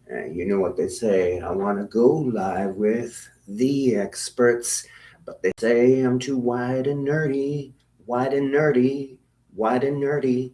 You know what they say, I want to go live with the experts, but they say I'm too wide and nerdy, wide and nerdy, wide and nerdy.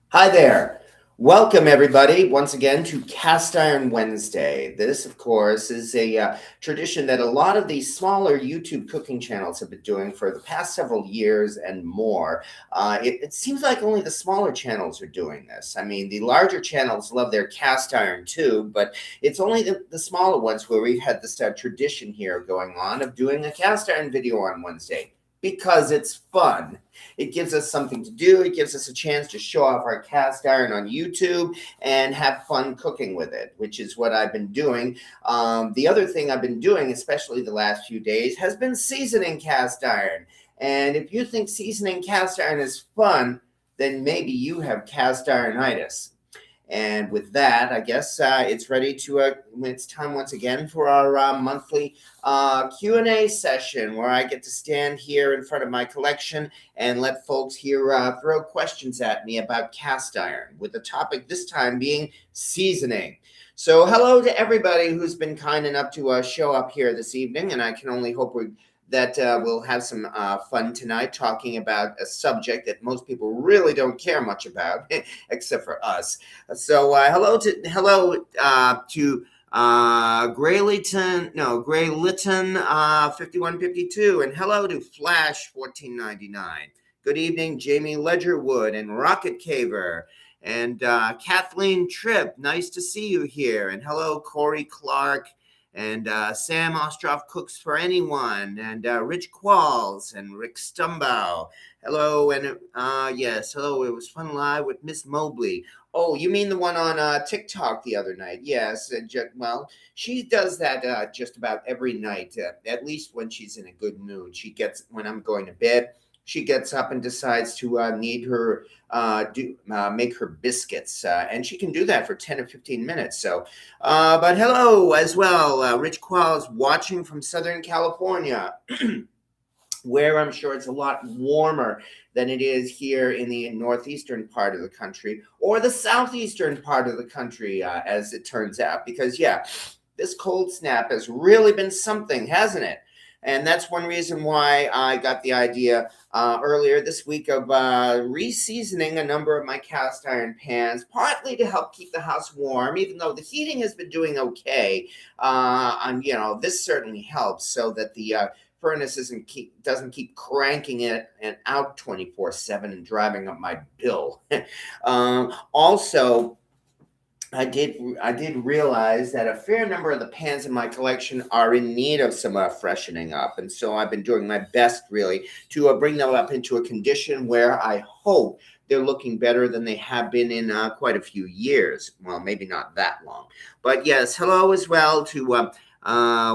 Hi there. Welcome, everybody, once again to Cast Iron Wednesday. This, of course, is a tradition that a lot of these smaller YouTube cooking channels have been doing for the past several years and more. It seems like only the smaller channels are doing this. I mean, the larger channels love their cast iron too, but it's only the smaller ones where we've had this tradition here going on of doing a cast iron video on Wednesday because it's fun. It gives us something to do. It gives us a chance to show off our cast iron on YouTube and have fun cooking with it, which is what I've been doing. The other thing I've been doing, especially the last few days, has been seasoning cast iron. And if you think seasoning cast iron is fun, then maybe you have cast ironitis. And with that, I guess it's ready to. It's time once again for our monthly Q&A session, where I get to stand here in front of my collection and let folks here throw questions at me about cast iron, with the topic this time being seasoning. So, hello to everybody who's been kind enough to show up here this evening, and I can only hope that we'll have some fun tonight talking about a subject that most people really don't care much about, except for us. So hello to Grayliton 5152, and hello to Flash 1499. Good evening, Jamie Ledgerwood and Rocket Caver. And Kathleen Tripp, nice to see you here. And hello, Corey Clark, and Sam Ostroff Cooks for Anyone, and Rich Qualls, and Rick Stumbow. Hello, and yes, hello, it was fun live with Miss Mobley. Oh, you mean the one on TikTok the other night? Yes, well, she does that just about every night, at least when she's in a good mood. When I'm going to bed, she gets up and decides to make her biscuits, and she can do that for 10 or 15 minutes. So, but hello as well, Rich Qualls watching from Southern California, where I'm sure it's a lot warmer than it is here in the northeastern part of the country or the southeastern part of the country, as it turns out. Because, yeah, this cold snap has really been something, hasn't it? And that's one reason why I got the idea earlier this week of re-seasoning a number of my cast iron pans, partly to help keep the house warm, even though the heating has been doing okay. This certainly helps so that the furnace doesn't keep cranking it and out 24/7 and driving up my bill. Also, I did realize that a fair number of the pans in my collection are in need of some freshening up, and so I've been doing my best really to bring them up into a condition where I hope they're looking better than they have been in quite a few years. Well, maybe not that long, but yes, hello as well to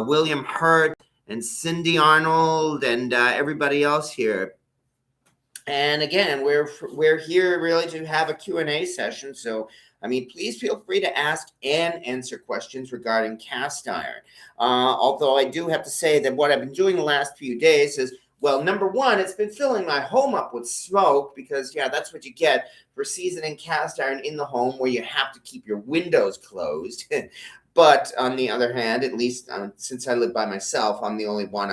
William Hurt and Cindy Arnold and everybody else here. And again, we're here really to have a Q&A session. So, I mean, please feel free to ask and answer questions regarding cast iron. Although I do have to say that what I've been doing the last few days is, well, number one, it's been filling my home up with smoke because, yeah, that's what you get for seasoning cast iron in the home where you have to keep your windows closed. But on the other hand, at least since I live by myself, I'm the only one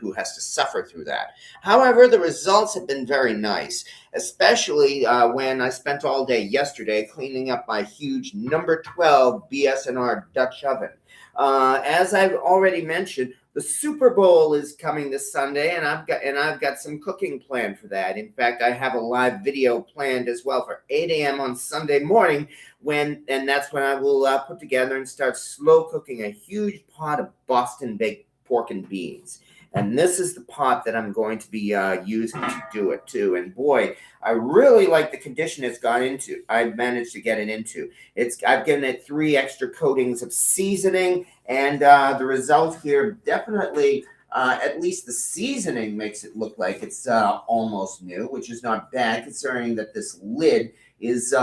who has to suffer through that. However, the results have been very nice, especially when I spent all day yesterday cleaning up my huge number 12 BSNR Dutch oven. As I've already mentioned, the Super Bowl is coming this Sunday, and I've got some cooking planned for that. In fact, I have a live video planned as well for 8 a.m. on Sunday morning, and that's when I will put together and start slow cooking a huge pot of Boston baked pork and beans. And this is the pot that I'm going to be using to do it too. And boy, I really like the condition it's gone into. I've managed to get it into. I've given it 3 extra coatings of seasoning, and the result here definitely, at least the seasoning makes it look like it's almost new, which is not bad considering that this lid is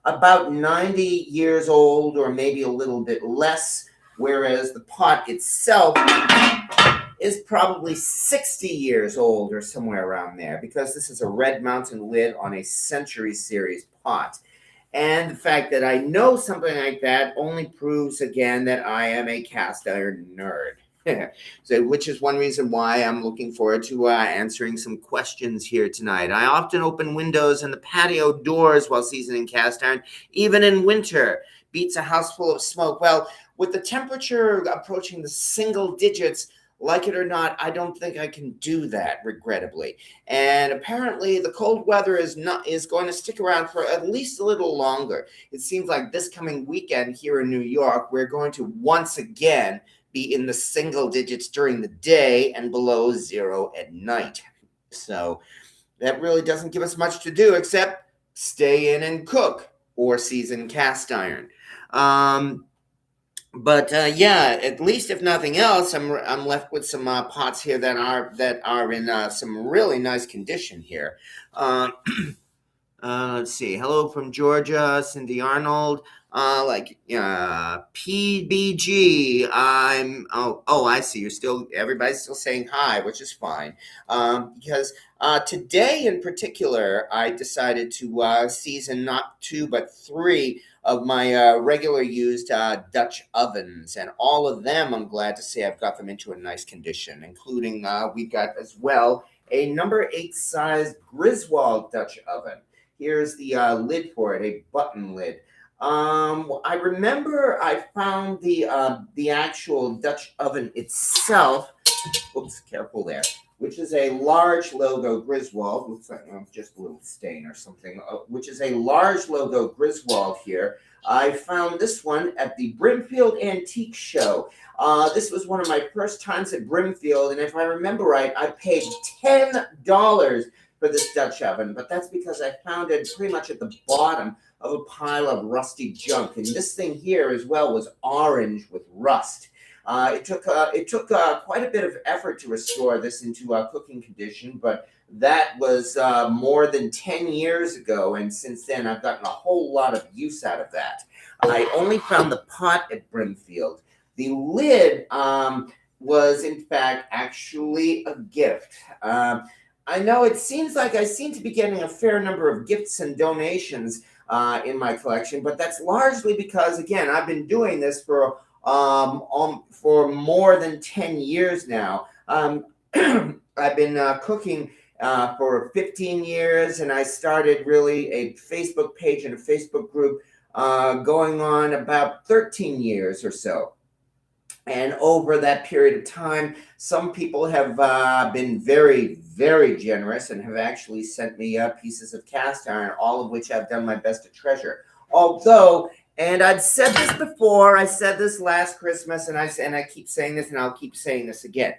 about 90 years old or maybe a little bit less, whereas the pot itself is probably 60 years old or somewhere around there, because this is a Red Mountain lid on a Century Series pot. And the fact that I know something like that only proves again that I am a cast iron nerd. So, which is one reason why I'm looking forward to answering some questions here tonight. I often open windows and the patio doors while seasoning cast iron, even in winter. Beats a house full of smoke. Well, with the temperature approaching the single digits, like it or not, I don't think I can do that, regrettably. And apparently, the cold weather is going to stick around for at least a little longer. It seems like this coming weekend here in New York, we're going to once again be in the single digits during the day and below zero at night. So that really doesn't give us much to do except stay in and cook or season cast iron. But yeah, at least if nothing else, I'm left with some pots here that are in some really nice condition here. Uh, let's see. Hello from Georgia, Cindy Arnold. PBG. I see. Everybody's still saying hi, which is fine. Because today in particular, I decided to season not two but three of my regular used Dutch ovens, and all of them, I'm glad to say, I've got them into a nice condition, including we've got as well a number 8 size Griswold Dutch oven. Here's the lid for it, a button lid. I remember I found the actual Dutch oven itself. Oops, careful there. Which is a large logo Griswold. Looks like just a little stain or something. Which is a large logo Griswold here. I found this one at the Brimfield Antique Show. This was one of my first times at Brimfield, and if I remember right, I paid $10 for this Dutch oven, but that's because I found it pretty much at the bottom of a pile of rusty junk. And this thing here as well was orange with rust. It took quite a bit of effort to restore this into cooking condition, but that was more than 10 years ago, and since then I've gotten a whole lot of use out of that. I only found the pot at Brimfield. The lid was in fact actually a gift. I know it seems like I seem to be getting a fair number of gifts and donations in my collection, but that's largely because, again, I've been doing this for more than 10 years now. I've been cooking for 15 years, and I started really a Facebook page and a Facebook group going on about 13 years or so. And over that period of time, some people have been very, very generous and have actually sent me pieces of cast iron, all of which I've done my best to treasure. Although, and I'd said this before, I said this last Christmas, and I keep saying this, and I'll keep saying this again.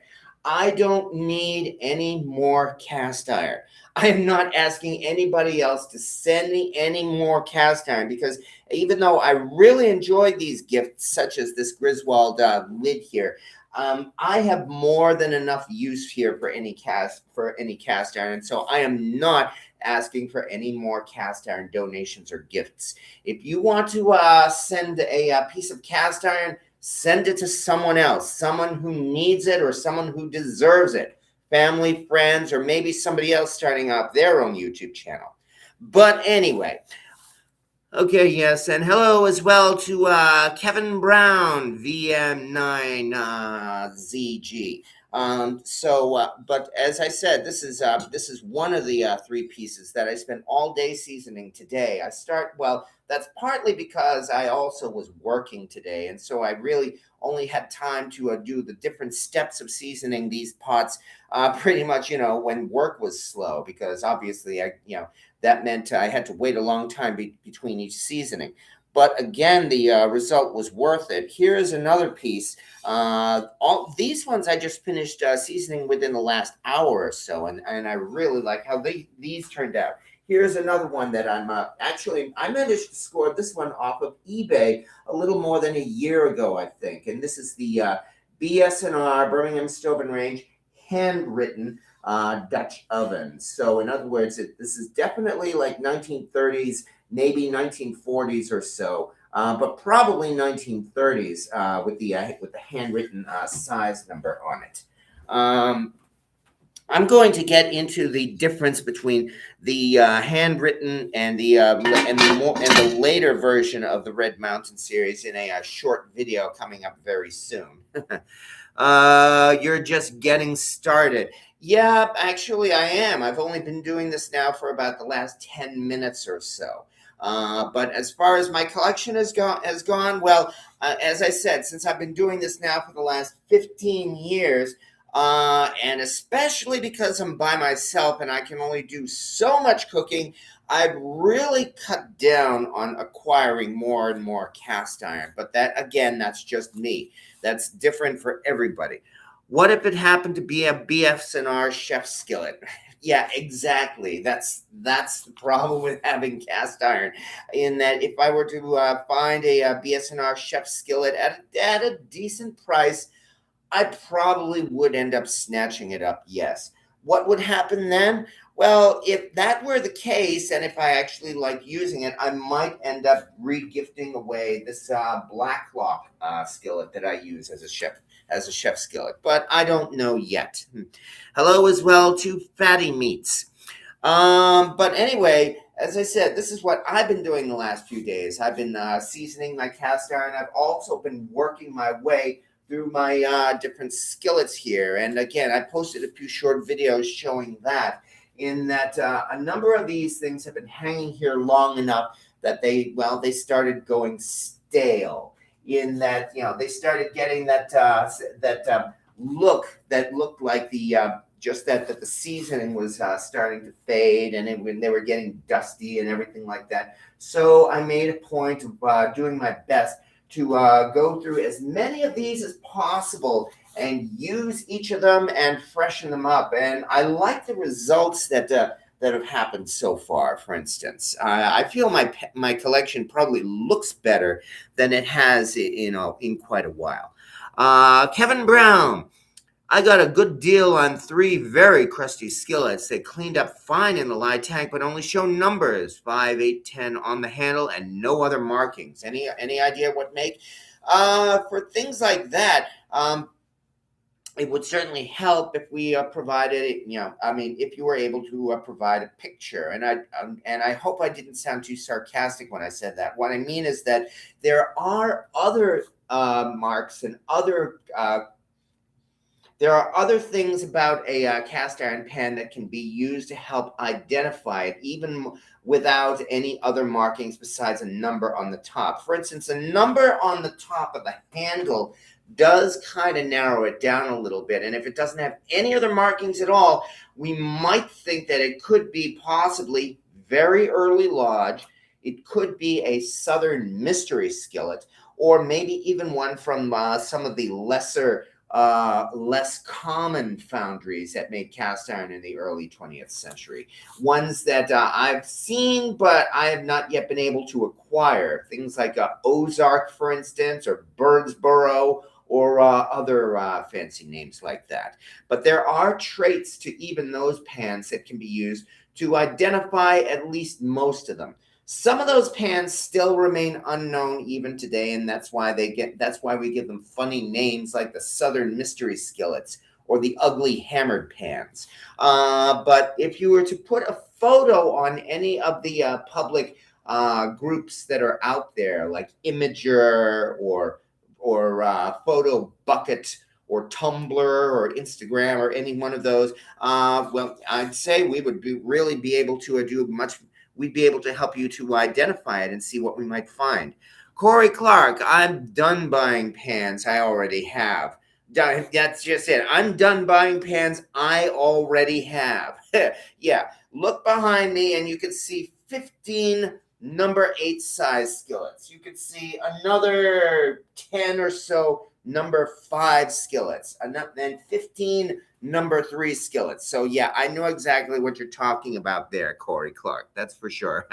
I don't need any more cast iron. I am not asking anybody else to send me any more cast iron, because even though I really enjoy these gifts, such as this Griswold lid here, I have more than enough use here for any cast iron, and so I am not asking for any more cast iron donations or gifts. If you want to send a piece of cast iron, send it to someone else, someone who needs it or someone who deserves it. Family, friends, or maybe somebody else starting up their own YouTube channel. But anyway, okay, yes, and hello as well to Kevin Brown, VM9ZG. But as I said, this is one of the 3 pieces that I spent all day seasoning today. That's partly because I also was working today, and so I really only had time to do the different steps of seasoning these pots pretty much, when work was slow, because obviously that meant I had to wait a long time between each seasoning. But again, the result was worth it. Here is another piece. All these ones I just finished seasoning within the last hour or so, and I really like how these turned out. Here's another one that I managed to score this one off of eBay a little more than a year ago, I think. And this is the BS&R, Birmingham Stove and Range, handwritten Dutch oven. So in other words, this is definitely like 1930s, maybe 1940s or so, but probably 1930s with the handwritten size number on it. I'm going to get into the difference between the handwritten and the later version of the Red Mountain series in a short video coming up very soon. You're just getting started. Yeah, actually, I am. I've only been doing this now for about the last 10 minutes or so. But as far as my collection has gone, well, as I said, since I've been doing this now for the last 15 years, and especially because I'm by myself and I can only do so much cooking, I've really cut down on acquiring more and more cast iron. But that, again, that's just me. That's different for everybody. What if it happened to be a BFSNR chef skillet? Yeah, exactly. That's the problem with having cast iron. In that, if I were to find a BSNR chef skillet at a decent price, I probably would end up snatching it up, yes. What would happen then? Well, if that were the case, and if I actually like using it, I might end up regifting away this Black Lock skillet that I use as a chef skillet. But I don't know yet. Hello as well to Fatty Meats. But anyway, as I said, this is what I've been doing the last few days. I've been seasoning my cast iron. I've also been working my way through my different skillets here. And again, I posted a few short videos showing that, in that a number of these things have been hanging here long enough that they started going stale, in that, they started getting that look that looked like just that the seasoning was starting to fade, and when they were getting dusty and everything like that. So I made a point of doing my best to go through as many of these as possible and use each of them and freshen them up. And I like the results that have happened so far. For instance, I feel my collection probably looks better than it has, in quite a while. Kevin Brown. I got a good deal on 3 very crusty skillets. They cleaned up fine in the lye tank, but only show numbers 5, 8, 10 on the handle and no other markings. Any idea what make? For things like that, it would certainly help if we provided, if you were able to provide a picture. And I hope I didn't sound too sarcastic when I said that. What I mean is that there are other marks and there are other things about a cast iron pan that can be used to help identify it, even without any other markings besides a number on the top. For instance, a number on the top of the handle does kind of narrow it down a little bit. And if it doesn't have any other markings at all, we might think that it could be possibly very early lodge. It could be a Southern mystery skillet, or maybe even one from some of the less common foundries that made cast iron in the early 20th century. Ones that I've seen, but I have not yet been able to acquire. Things like Ozark, for instance, or Birdsboro, or other fancy names like that. But there are traits to even those pans that can be used to identify at least most of them. Some of those pans still remain unknown even today, and that's why we give them funny names like the Southern mystery skillets or the ugly hammered pans. But if you were to put a photo on any of the public groups that are out there, like Imager or Photo Bucket or Tumblr or Instagram or any one of those, well, I'd say we would really be able to do much. We'd be able to help you to identify it and see what we might find. Corey Clark, I'm done buying pans I already have. That's just it. I'm done buying pans I already have. Yeah, look behind me and you can see 15 number 8 size skillets. You can see another 10 or so number 5 skillets, and then 15 number 3 skillets. So yeah, I know exactly what you're talking about there, Corey Clark. That's for sure.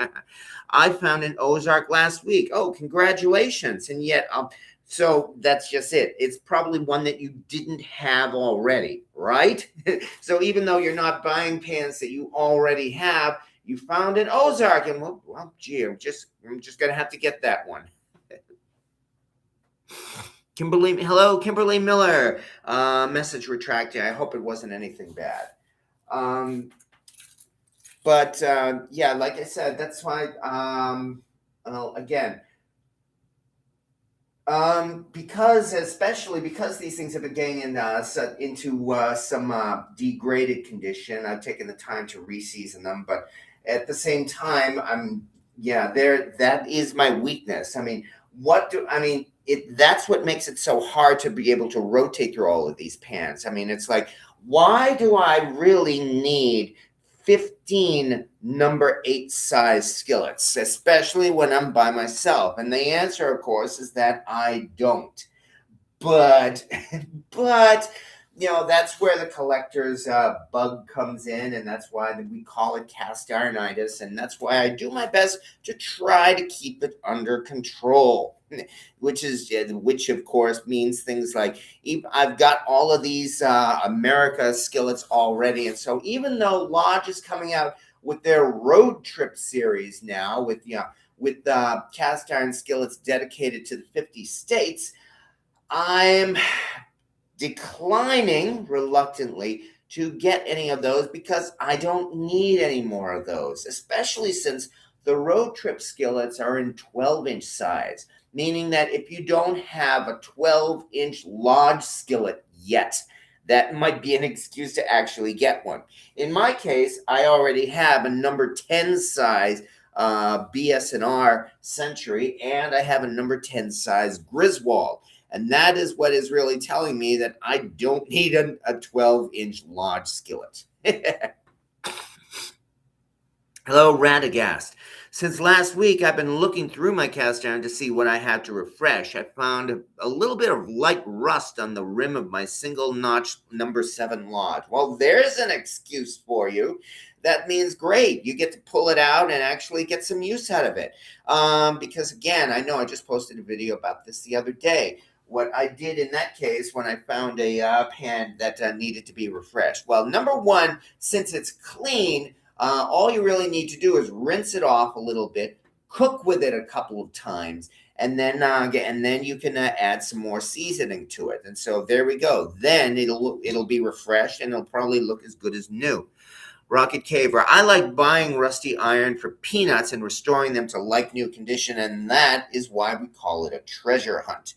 I found an Ozark last week. Oh, congratulations. And yet, so that's just it. It's probably one that you didn't have already, right? So even though you're not buying pans that you already have, you found an Ozark, and well, gee, I'm just gonna have to get that one. Hello, Kimberly Miller. Message retracted. I hope it wasn't anything bad. But yeah, like I said, that's why. Well, again, because especially because these things have been getting into some degraded condition, I've taken the time to reseason them. But at the same time, yeah, there that is my weakness. I mean, what do I mean? That's what makes it so hard to be able to rotate through all of these pans. I mean, it's like, why do I really need 15 number 8 size skillets, especially when I'm by myself? And the answer, of course, is that I don't. But, but, that's where the collector's bug comes in, and that's why we call it cast ironitis, and that's why I do my best to try to keep it under control. Which of course means things like I've got all of these America skillets already, and so even though Lodge is coming out with their road trip series now, with cast iron skillets dedicated to the 50 states, I'm declining reluctantly to get any of those because I don't need any more of those, especially since the road trip skillets are in 12-inch size, meaning that if you don't have a 12-inch Lodge skillet yet, that might be an excuse to actually get one. In my case, I already have a number 10 size BS&R Century, and I have a number 10 size Griswold. And that is what is really telling me that I don't need a 12-inch Lodge skillet. Hello, Radagast. Since last week, I've been looking through my cast iron to see what I have to refresh. I found a little bit of light rust on the rim of my single notch number 7 Lodge. Well, there's an excuse for you. That means great. You get to pull it out and actually get some use out of it. Because again, I know I just posted a video about this the other day. What I did in that case when I found a pan that needed to be refreshed. Well, number one, since it's clean, all you really need to do is rinse it off a little bit, cook with it a couple of times, and then you can add some more seasoning to it. And so there we go. Then it'll be refreshed and it'll probably look as good as new. Rocket Caver, I like buying rusty iron for peanuts and restoring them to like new condition, and that is why we call it a treasure hunt.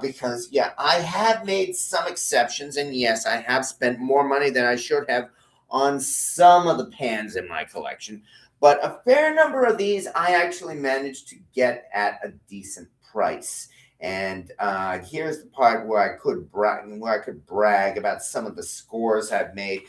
Because, yeah, I have made some exceptions, and yes, I have spent more money than I should have on some of the pans in my collection. But a fair number of these I actually managed to get at a decent price. And here's the part where I could brag about some of the scores I've made.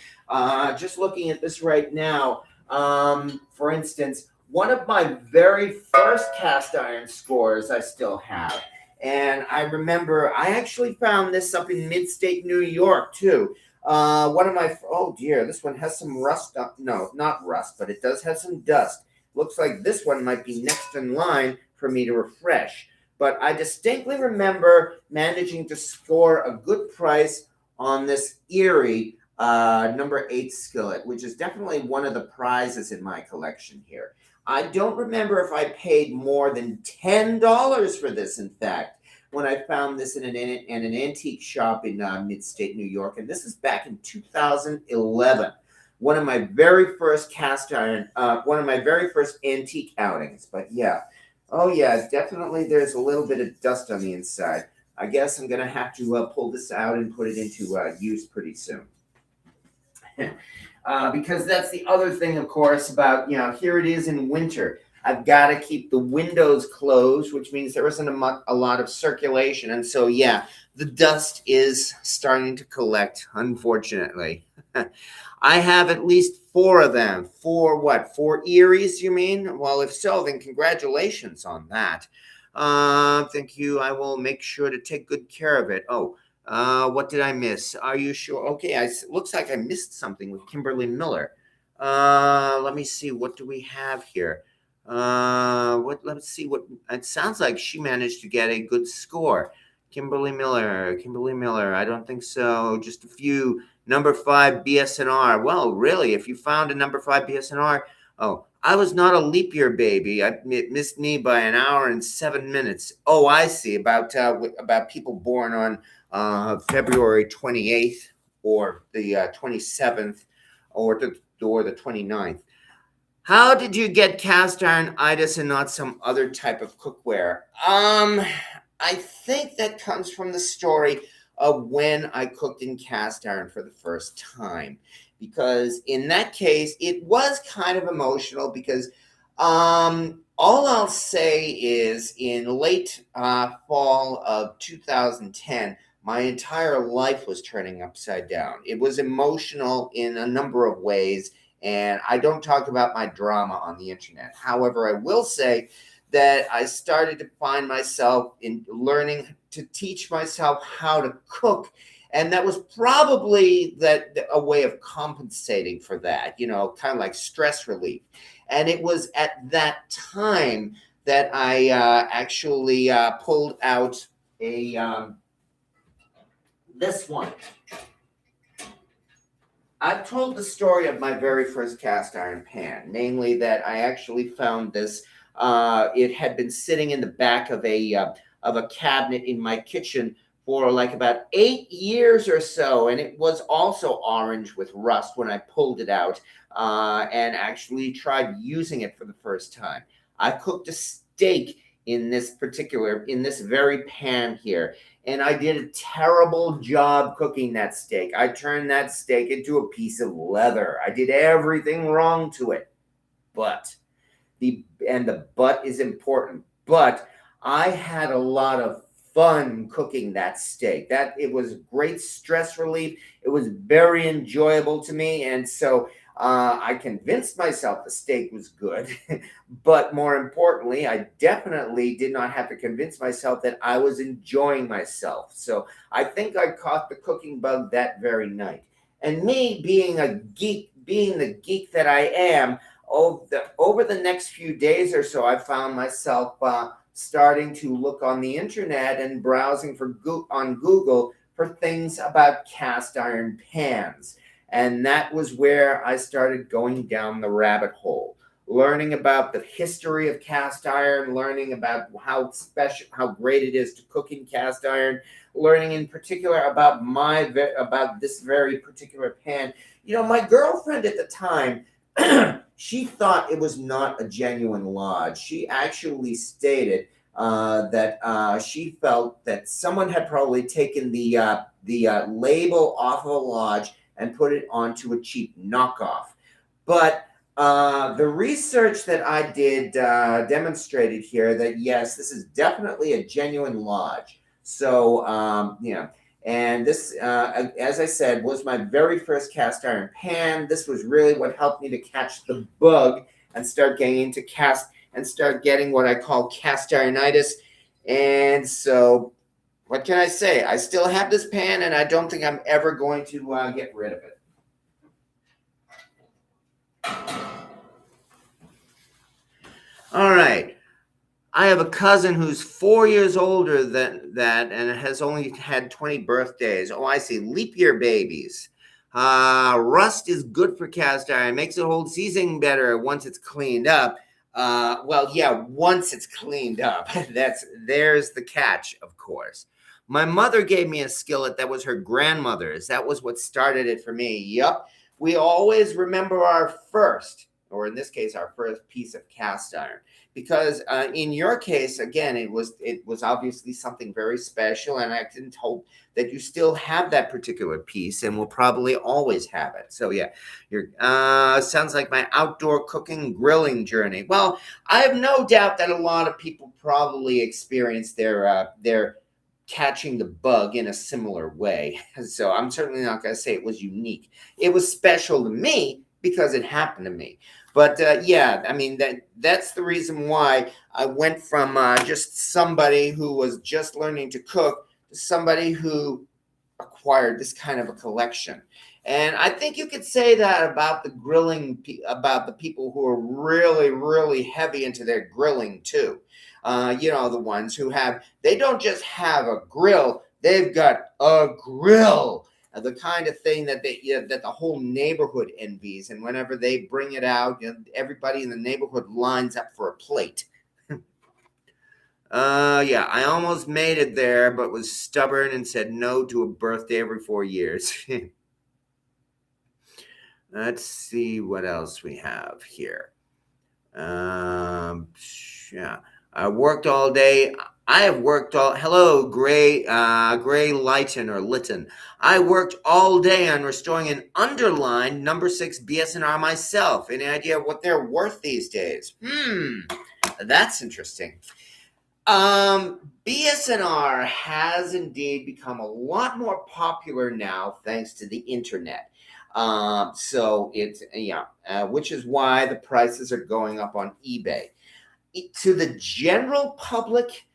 Just looking at this right now, for instance, one of my very first cast iron scores I still have. And I remember I actually found this up in mid-state New York too. Oh dear, this one has some rust. No, not rust, but it does have some dust. Looks like this one might be next in line for me to refresh. But I distinctly remember managing to score a good price on this Erie number 8 skillet, which is definitely one of the prizes in my collection here. I don't remember if I paid more than $10 for this, in fact, when I found this in an antique shop in mid-state New York. And this is back in 2011. One of my very first one of my very first antique outings. But yeah. Oh, yeah, definitely there's a little bit of dust on the inside. I guess I'm going to have to pull this out and put it into use pretty soon. Because that's the other thing, of course, about, here it is in winter. I've got to keep the windows closed, which means there isn't a lot of circulation. And so, yeah, the dust is starting to collect, unfortunately. I have at least 4 of them. 4 what? 4 Eries, you mean? Well, if so, then congratulations on that. Thank you. I will make sure to take good care of it. Oh, what did I miss? Are you sure? Okay, looks like I missed something with Kimberly Miller. Let me see. What do we have here? Let's see what it sounds like. She managed to get a good score. Kimberly Miller. I don't think so. Just a few. Number 5 BSNR. Well, really, if you found a number 5 BSNR, oh, I was not a leap year baby. It missed me by an hour and 7 minutes. Oh, I see. About people born on February 28th or the 27th or the 29th. How did you get cast iron itis and not some other type of cookware? I think that comes from the story of when I cooked in cast iron for the first time. Because in that case, it was kind of emotional because all I'll say is in late fall of 2010, my entire life was turning upside down. It was emotional in a number of ways, and I don't talk about my drama on the internet. However, I will say that I started to find myself in learning to teach myself how to cook. And that was probably that a way of compensating for that, kind of like stress relief. And it was at that time that I actually pulled out a this one. I've told the story of my very first cast iron pan, namely that I actually found this. It had been sitting in the back of a cabinet in my kitchen for like about 8 years or so, and it was also orange with rust when I pulled it out and actually tried using it for the first time. I cooked a steak in this very pan here, and I did a terrible job cooking that steak. I turned that steak into a piece of leather. I did everything wrong to it. But the but is important. But I had a lot of fun cooking that steak. That it was great stress relief. It was very enjoyable to me, and so I convinced myself the steak was good. But more importantly, I definitely did not have to convince myself that I was enjoying myself. So I think I caught the cooking bug that very night. And me being a geek, being the geek that I am, over the next few days or so, I found myself starting to look on the internet and browsing on Google for things about cast iron pans. And that was where I started going down the rabbit hole, learning about the history of cast iron, learning about how great it is to cook in cast iron, learning in particular about about this very particular pan. My girlfriend at the time, she thought it was not a genuine lodge. She actually stated that she felt that someone had probably taken the label off of a lodge and put it onto a cheap knockoff. But the research that I did demonstrated here that yes, this is definitely a genuine lodge. So, and this, as I said, was my very first cast iron pan. This was really what helped me to catch the bug and start getting what I call cast ironitis. And so, what can I say? I still have this pan, and I don't think I'm ever going to get rid of it. All right. I have a cousin who's 4 years older than that and has only had 20 birthdays. Oh, I see. Leap year babies. Rust is good for cast iron. Makes it hold seasoning better once it's cleaned up. Well, yeah, once it's cleaned up. There's the catch, of course. My mother gave me a skillet that was her grandmother's. That was what started it for me. Yup. We always remember our first, or in this case, our first piece of cast iron, because in your case, again, it was obviously something very special, and I can hope that you still have that particular piece and will probably always have it. So yeah, you're sounds like my outdoor cooking grilling journey. Well, I have no doubt that a lot of people probably experience their catching the bug in a similar way. So I'm certainly not going to say it was unique. It was special to me because it happened to me. But yeah, I mean that's the reason why I went from just somebody who was just learning to cook to somebody who acquired this kind of a collection. And I think you could say that about the grilling, about the people who are really, really heavy into their grilling too. The ones they don't just have a grill, they've got a grill, the kind of thing that the whole neighborhood envies. And whenever they bring it out, everybody in the neighborhood lines up for a plate. Yeah, I almost made it there, but was stubborn and said no to a birthday every 4 years. Let's see what else we have here. Um, yeah, I worked all day. I have worked all. Hello, Gray Lighton or Litton. I worked all day on restoring an underlined number 6 BSNR myself. Any idea what they're worth these days? That's interesting. BSNR has indeed become a lot more popular now thanks to the internet. So it's, which is why the prices are going up on eBay. To the general public,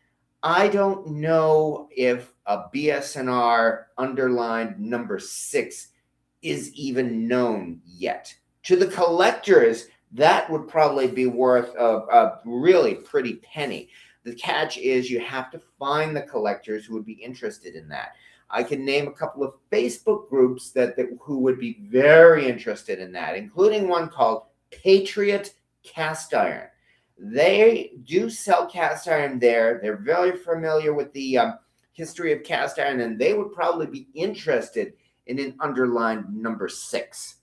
I don't know if a BSNR underlined number 6 is even known yet. To the collectors, that would probably be worth a really pretty penny. The catch is you have to find the collectors who would be interested in that. I can name a couple of Facebook groups that who would be very interested in that, including one called Patriot Cast Iron. They do sell cast iron there. They're very familiar with the history of cast iron, and they would probably be interested in an underlined number 6.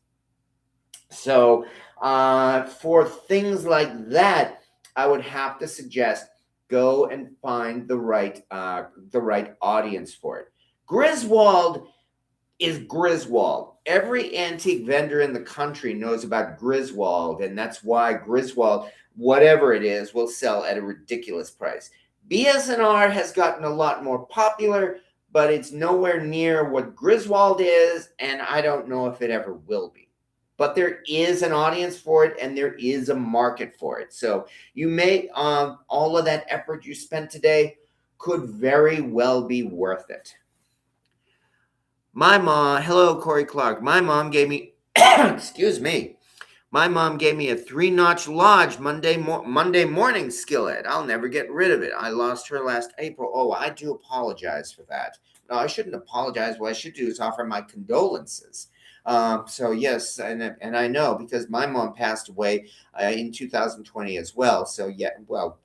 So for things like that, I would have to suggest go and find the right audience for it. Griswold is Griswold. Every antique vendor in the country knows about Griswold, and that's why Griswold, whatever it is, will sell at a ridiculous price. BSNR has gotten a lot more popular, but it's nowhere near what Griswold is, and I don't know if it ever will be. But there is an audience for it, and there is a market for it. So you may, all of that effort you spent today could very well be worth it. My mom, hello, Corey Clark. My mom gave me, excuse me. My mom gave me a 3-notch Lodge Monday morning skillet. I'll never get rid of it. I lost her last April. Oh, I do apologize for that. No, I shouldn't apologize. What I should do is offer my condolences. So yes, and I know because my mom passed away in 2020 as well. So yeah, well,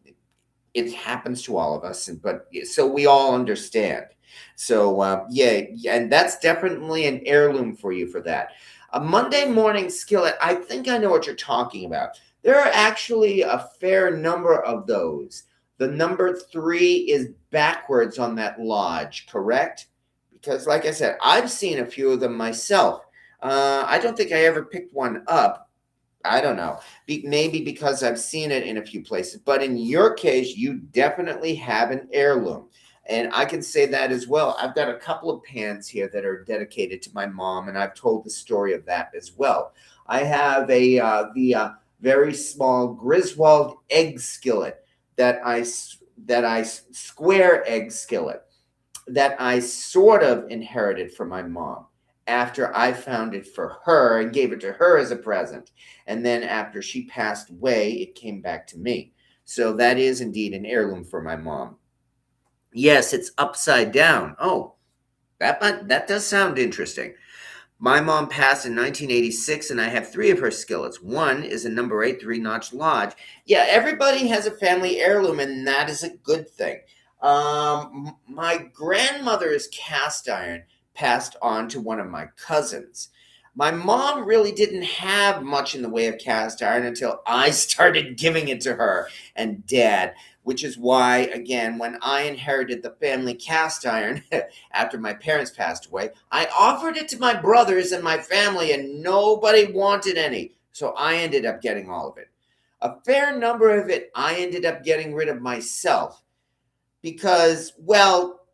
it happens to all of us, but so we all understand. So yeah, and that's definitely an heirloom for you for that. A Monday morning skillet, I think I know what you're talking about. There are actually a fair number of those. The number 3 is backwards on that lodge, correct? Because, like I said, I've seen a few of them myself. I don't think I ever picked one up. I don't know. Maybe because I've seen it in a few places. But in your case, you definitely have an heirloom. And I can say that as well. I've got a couple of pans here that are dedicated to my mom, and I've told the story of that as well. I have the very small Griswold egg skillet that I square egg skillet that I sort of inherited from my mom after I found it for her and gave it to her as a present. And then after she passed away, it came back to me. So that is indeed an heirloom for my mom. Yes, it's upside down. Oh, that does sound interesting. My mom passed in 1986, and I have 3 of her skillets. One is a number 8 3-notch Lodge. Yeah, everybody has a family heirloom, and that is a good thing. My grandmother's cast iron passed on to one of my cousins. My mom really didn't have much in the way of cast iron until I started giving it to her and dad, which is why, again, when I inherited the family cast iron after my parents passed away, I offered it to my brothers and my family, and nobody wanted any. So I ended up getting all of it. A fair number of it I ended up getting rid of myself because, well,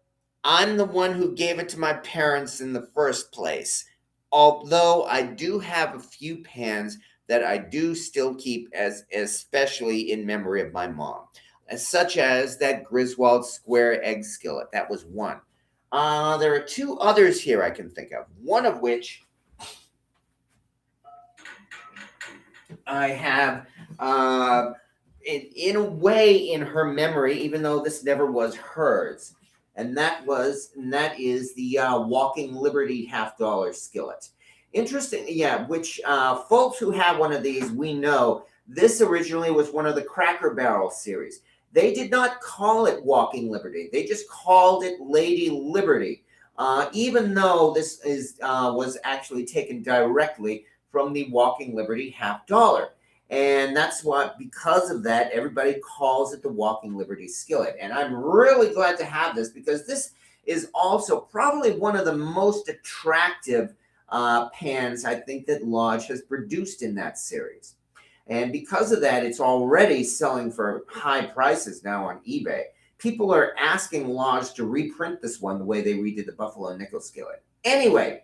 I'm the one who gave it to my parents in the first place. Although I do have a few pans that I do still keep as especially in memory of my mom, such as that Griswold square egg skillet. That was one. There are 2 others here I can think of. One of which I have in a way in her memory, even though this never was hers. And that is the Walking Liberty $half skillet. Interesting, yeah. Which folks who have one of these, we know this originally was one of the Cracker Barrel series. They did not call it Walking Liberty; they just called it Lady Liberty. Even though this was actually taken directly from the Walking Liberty $half. And that's what, because of that, everybody calls it the Walking Liberty skillet. And I'm really glad to have this because this is also probably one of the most attractive pans I think that Lodge has produced in that series. And because of that, it's already selling for high prices now on eBay. People are asking Lodge to reprint this one the way they redid the Buffalo Nickel skillet. Anyway,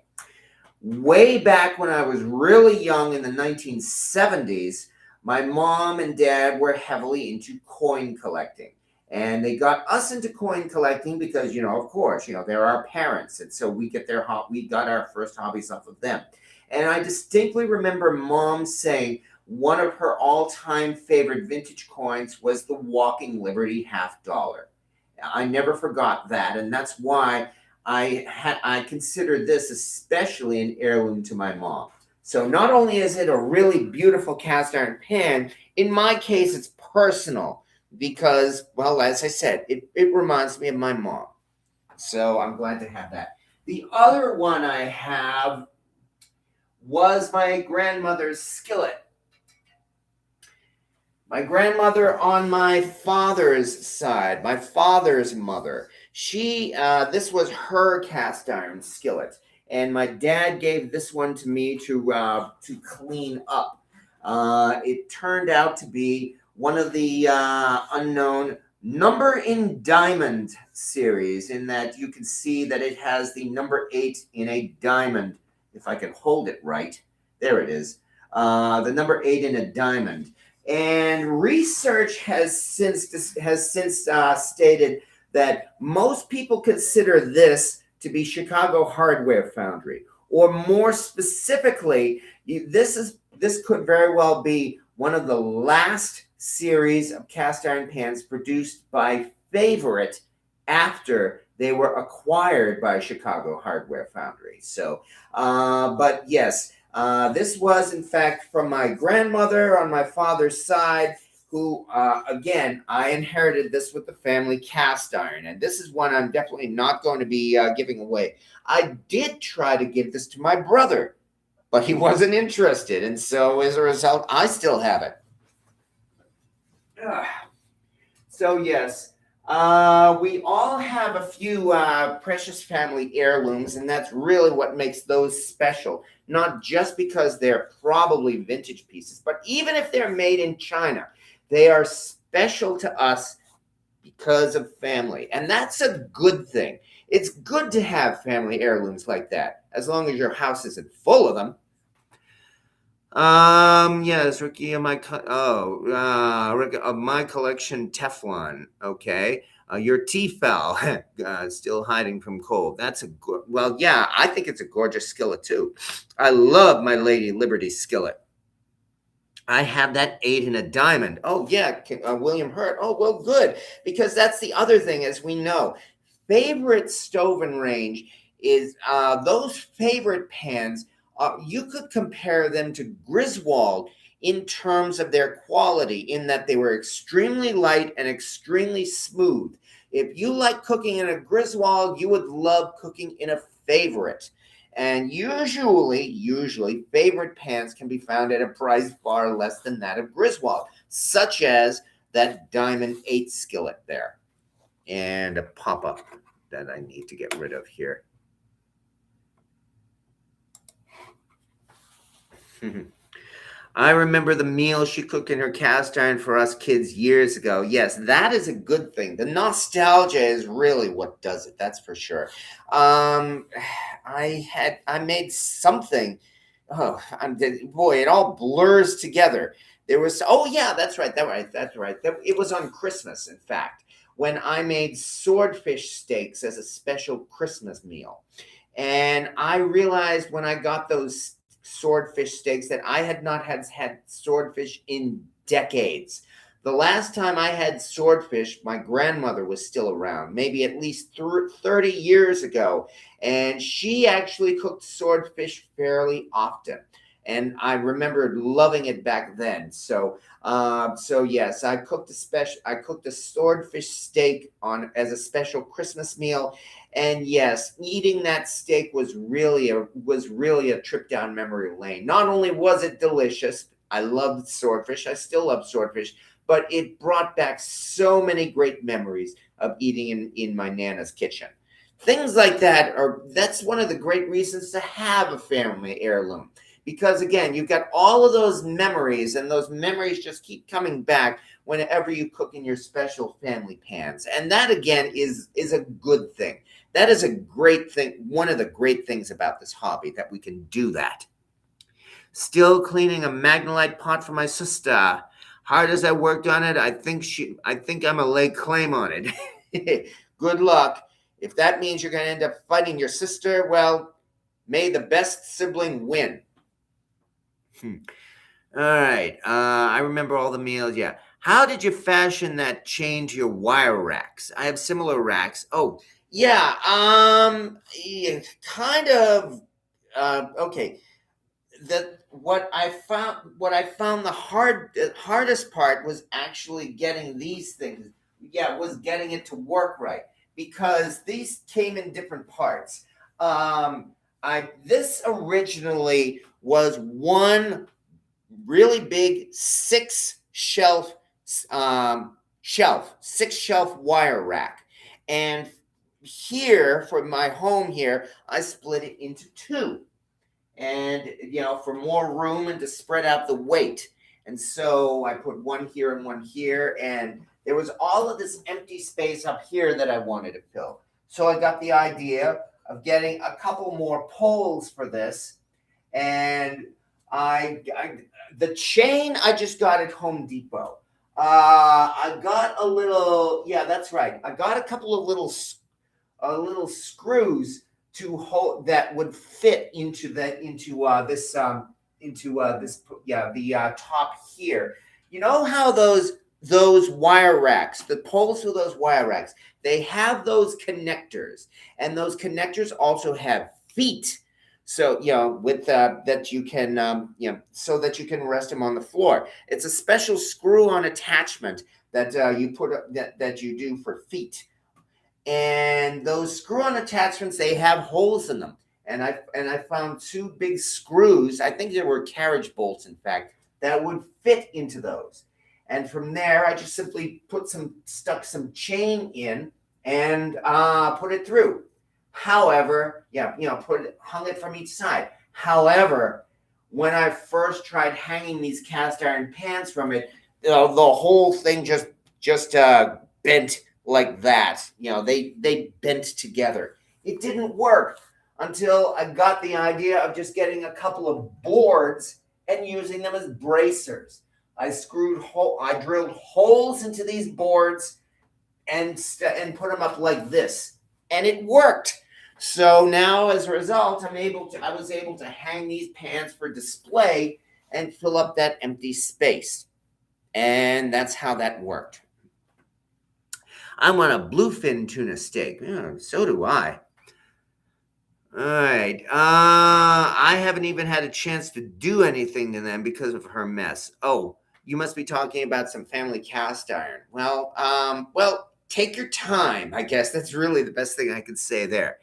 way back when I was really young in the 1970s, my mom and dad were heavily into coin collecting. And they got us into coin collecting because, of course, they're our parents. And so we got our first hobbies off of them. And I distinctly remember mom saying one of her all-time favorite vintage coins was the Walking Liberty $50. I never forgot that. And that's why I consider this especially an heirloom to my mom. So not only is it a really beautiful cast iron pan, in my case it's personal because, well, as I said, it reminds me of my mom. So I'm glad to have that. The other one I have was my grandmother's skillet. My grandmother on my father's side, my father's mother, this was her cast iron skillet, and my dad gave this one to me to clean up. It turned out to be one of the unknown number in diamond series, in that you can see that it has the number 8 in a diamond. If I can hold it right, there it is. The number 8 in a diamond. And research has since stated that most people consider this to be Chicago Hardware Foundry, or more specifically, this could very well be one of the last series of cast iron pans produced by Favorite after they were acquired by Chicago Hardware Foundry. So, but yes. This was, in fact, from my grandmother on my father's side, who, again, I inherited this with the family cast iron. And this is one I'm definitely not going to be giving away. I did try to give this to my brother, but he wasn't interested. And so, as a result, I still have it. So, yes. We all have a few precious family heirlooms, and that's really what makes those special. Not just because they're probably vintage pieces, but even if they're made in China, they are special to us because of family. And that's a good thing. It's good to have family heirlooms like that, as long as your house isn't full of them. Yes, Ricky, of my Rick, of my collection, Teflon. Okay, your Tefal, still hiding from cold. That's a good. Well, yeah, I think it's a gorgeous skillet too. I love my Lady Liberty skillet. I have that 8 in a diamond. Oh yeah, William Hurt. Oh well, good, because that's the other thing, as we know. Favorite stove and range is those favorite pans. You could compare them to Griswold in terms of their quality, in that they were extremely light and extremely smooth. If you like cooking in a Griswold, you would love cooking in a Favorite. And usually, favorite pans can be found at a price far less than that of Griswold, such as that Diamond 8 skillet there. And a pop-up that I need to get rid of here. I remember the meal she cooked in her cast iron for us kids years ago. Yes, that is a good thing. The nostalgia is really what does it. That's for sure. I made something. Oh, boy, it all blurs together. There was, oh yeah, that's right. It was on Christmas, in fact, when I made swordfish steaks as a special Christmas meal. And I realized when I got those swordfish steaks that I had not had swordfish in decades. The last time I had swordfish, my grandmother was still around, maybe at least 30 years ago, and she actually cooked swordfish fairly often. And I remembered loving it back then. So yes, I cooked a swordfish steak on as a special Christmas meal, and yes, eating that steak was really a trip down memory lane. Not only was it delicious, I loved swordfish. I still love swordfish, but it brought back so many great memories of eating in my Nana's kitchen. Things like that that's one of the great reasons to have a family heirloom. Because again, you've got all of those memories, and those memories just keep coming back whenever you cook in your special family pans. And that again is a good thing. That is a great thing. One of the great things about this hobby, that we can do that. Still cleaning a Magnolite pot for my sister. Hard as I worked on it, I think I'm a lay claim on it. Good luck. If that means you're going to end up fighting your sister, well, may the best sibling win. All right. I remember all the meals. Yeah. How did you fashion that chain to your wire racks? I have similar racks. Oh, yeah. Yeah, kind of. Okay. What I found the hardest part was actually getting these things. Yeah, was getting it to work right, because these came in different parts. I This originally was one really big six shelf wire rack. And here, for my home here, I split it into two, and for more room and to spread out the weight. And so I put one here and one here, and there was all of this empty space up here that I wanted to fill. So I got the idea of getting a couple more poles for this. And I the chain I just got at Home Depot. I got a little, yeah, that's right. I got a couple of little screws to hold that would fit into this, yeah, the top here. You know how those wire racks, the poles for those wire racks, they have those connectors, and those connectors also have feet. So with that you can so that you can rest them on the floor. It's a special screw-on attachment that you put that you do for feet. And those screw-on attachments, they have holes in them. And I found two big screws. I think they were carriage bolts, in fact, that would fit into those. And from there, I just simply stuck some chain in and put it through. However, hung it from each side. However, when I first tried hanging these cast iron pans from it, the whole thing just bent like that. They bent together. It didn't work until I got the idea of just getting a couple of boards and using them as bracers. I drilled holes into these boards and put them up like this, and it worked. So now, as a result, I was able to hang these pans for display and fill up that empty space. And that's how that worked. I want a bluefin tuna steak. Yeah, so do I. All right. I haven't even had a chance to do anything to them because of her mess. Oh, you must be talking about some family cast iron. Well, take your time. I guess that's really the best thing I could say there.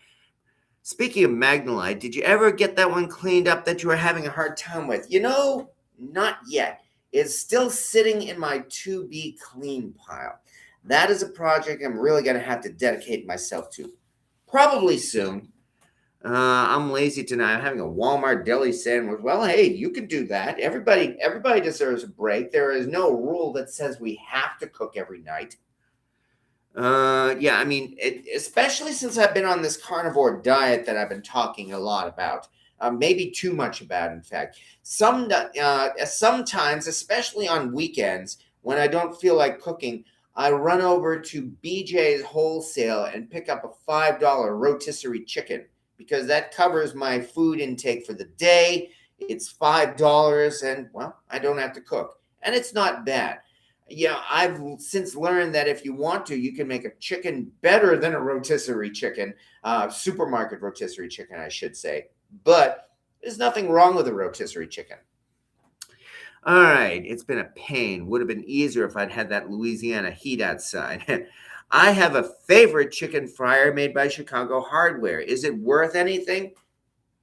Speaking of Magnolite, did you ever get that one cleaned up that you were having a hard time with? Not yet. It's still sitting in my to be clean pile. That is a project I'm really going to have to dedicate myself to. Probably soon. I'm lazy tonight. I'm having a Walmart deli sandwich. Well, hey, you can do that. Everybody deserves a break. There is no rule that says we have to cook every night. Yeah, I mean, especially since I've been on this carnivore diet that I've been talking a lot about. Maybe too much about, in fact. Sometimes, especially on weekends, when I don't feel like cooking, I run over to BJ's Wholesale and pick up a $5 rotisserie chicken, because that covers my food intake for the day. It's $5, and, well, I don't have to cook. And it's not bad. I've since learned that if you want to, you can make a chicken better than a rotisserie chicken, supermarket rotisserie chicken, I should say. But there's nothing wrong with a rotisserie chicken. All right, it's been a pain. Would have been easier if I'd had that Louisiana heat outside. I have a favorite chicken fryer made by Chicago Hardware. Is it worth anything?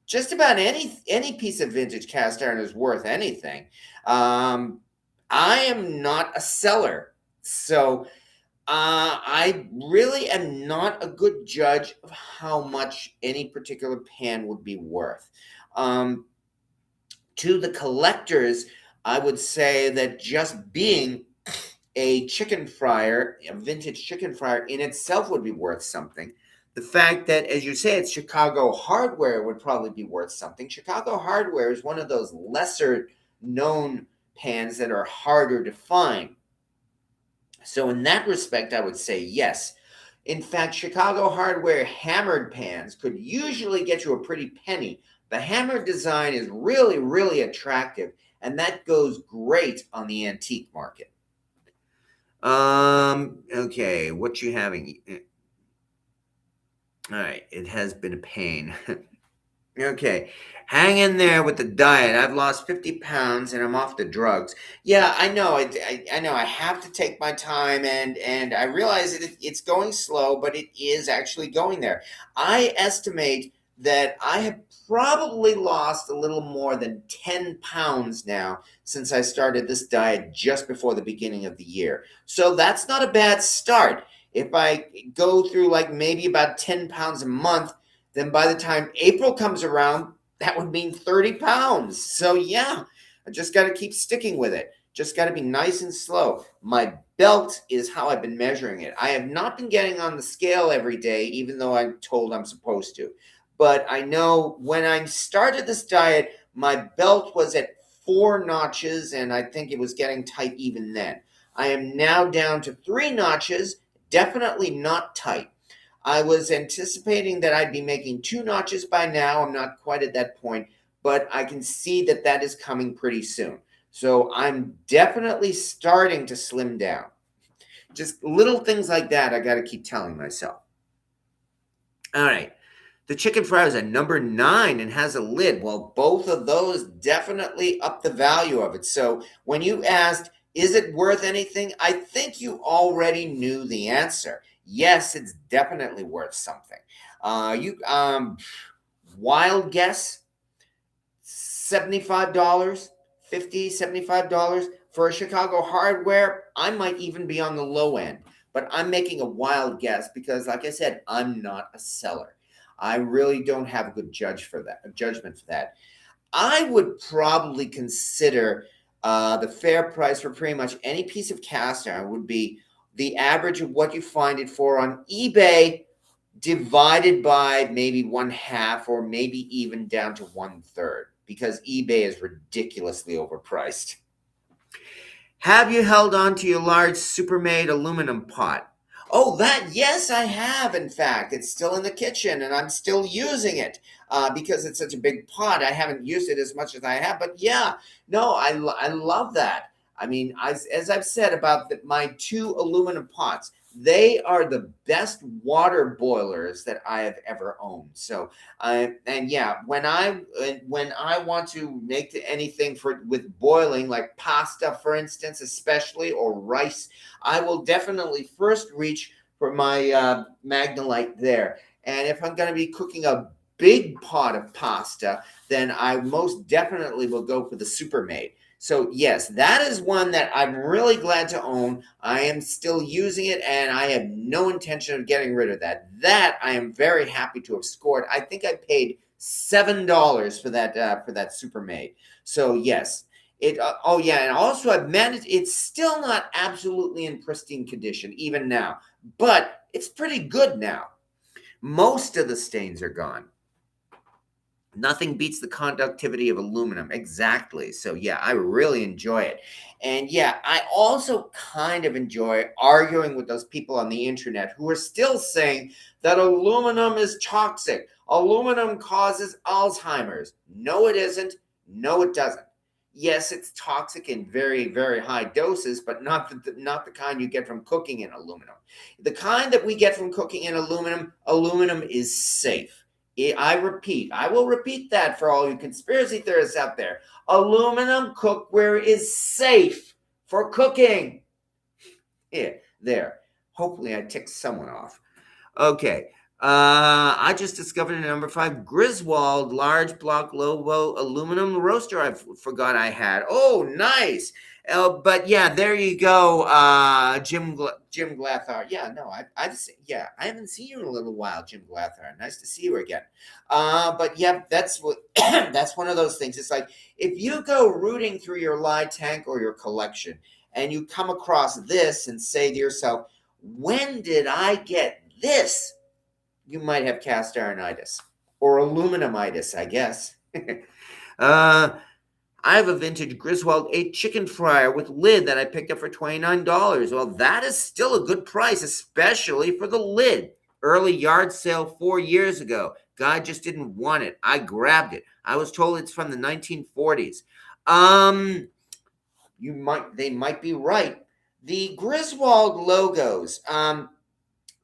just about any piece of vintage cast iron is worth anything. Um, I am not a seller, so I really am not a good judge of how much any particular pan would be worth. Um, to the collectors, I would say that just being a chicken fryer, a vintage chicken fryer in itself would be worth something. The fact that, as you say, it's Chicago hardware would probably be worth something. Chicago hardware is one of those lesser known pans that are harder to find. So, in that respect, I would say yes. In fact, Chicago hardware hammered pans could usually get you a pretty penny. The hammered design is really, really attractive, and that goes great on the antique market. Okay, what you having? All right, it has been a pain. Okay, hang in there with the diet. I've lost 50 pounds and I'm off the drugs. Yeah, I know. I know. I have to take my time, and I realize it's going slow, but it is actually going there. I estimate that I have probably lost a little more than 10 pounds now since I started this diet just before the beginning of the year. So that's not a bad start. If I go through like maybe about 10 pounds a month, then by the time April comes around, that would mean 30 pounds. So, yeah, I just got to keep sticking with it. Just got to be nice and slow. My belt is how I've been measuring it. I have not been getting on the scale every day, even though I'm told I'm supposed to. But I know when I started this diet, my belt was at 4 notches, and I think it was getting tight even then. I am now down to 3 notches, definitely not tight. I was anticipating that I'd be making 2 notches by now. I'm not quite at that point, but I can see that that is coming pretty soon. So I'm definitely starting to slim down. Just little things like that I got to keep telling myself. All right. The chicken fry is at number 9 and has a lid. Well, both of those definitely up the value of it. So when you asked, is it worth anything? I think you already knew the answer. Yes, it's definitely worth something. You Wild guess, $75, $50, $75 for a Chicago hardware. I might even be on the low end, but I'm making a wild guess because, like I said, I'm not a seller. I really don't have a good judgment for that. I would probably consider the fair price for pretty much any piece of cast iron would be the average of what you find it for on eBay divided by maybe one half or maybe even down to one third because eBay is ridiculously overpriced. Have you held on to your large Supermade aluminum pot? Oh, that, yes, I have, in fact. It's still in the kitchen and I'm still using it because it's such a big pot. I haven't used it as much as I have, but yeah, no, I love that. I mean, as I've said about my 2 aluminum pots, they are the best water boilers that I have ever owned. So, and yeah, when I want to make anything for with boiling, like pasta, for instance, especially or rice, I will definitely first reach for my Magnolite there. And if I'm going to be cooking a big pot of pasta, then I most definitely will go for the Supermade. So yes, that is one that I'm really glad to own. I am still using it, and I have no intention of getting rid of that. That I am very happy to have scored. I think I paid $7 for that Supermade. So yes, it. Oh yeah, and also I've managed. It's still not absolutely in pristine condition even now, but it's pretty good now. Most of the stains are gone. Nothing beats the conductivity of aluminum. Exactly. So, yeah, I really enjoy it. And yeah, I also kind of enjoy arguing with those people on the internet who are still saying that aluminum is toxic. Aluminum causes Alzheimer's. No, it isn't. No, it doesn't. Yes, it's toxic in very, very high doses, but not the kind you get from cooking in aluminum. The kind that we get from cooking in aluminum is safe. I will repeat that for all you conspiracy theorists out there. Aluminum cookware is safe for cooking. Yeah, there. Hopefully, I ticked someone off. Okay. I just discovered a number 5 Griswold large block Lobo aluminum roaster. Forgot I had. Oh, nice. But yeah, there you go. Jim Glathar. Yeah, no, I haven't seen you in a little while, Jim Glathar. Nice to see you again. But yeah, that's what that's one of those things. It's like if you go rooting through your lie tank or your collection, and you come across this and say to yourself, "When did I get this?" You might have cast ironitis or aluminum-itis, I guess. uh, I have a vintage Griswold 8 chicken fryer with lid that I picked up for $29. Well, that is still a good price, especially for the lid. Early yard sale 4 years ago. Guy just didn't want it. I grabbed it. I was told it's from the 1940s. They might be right. The Griswold logos.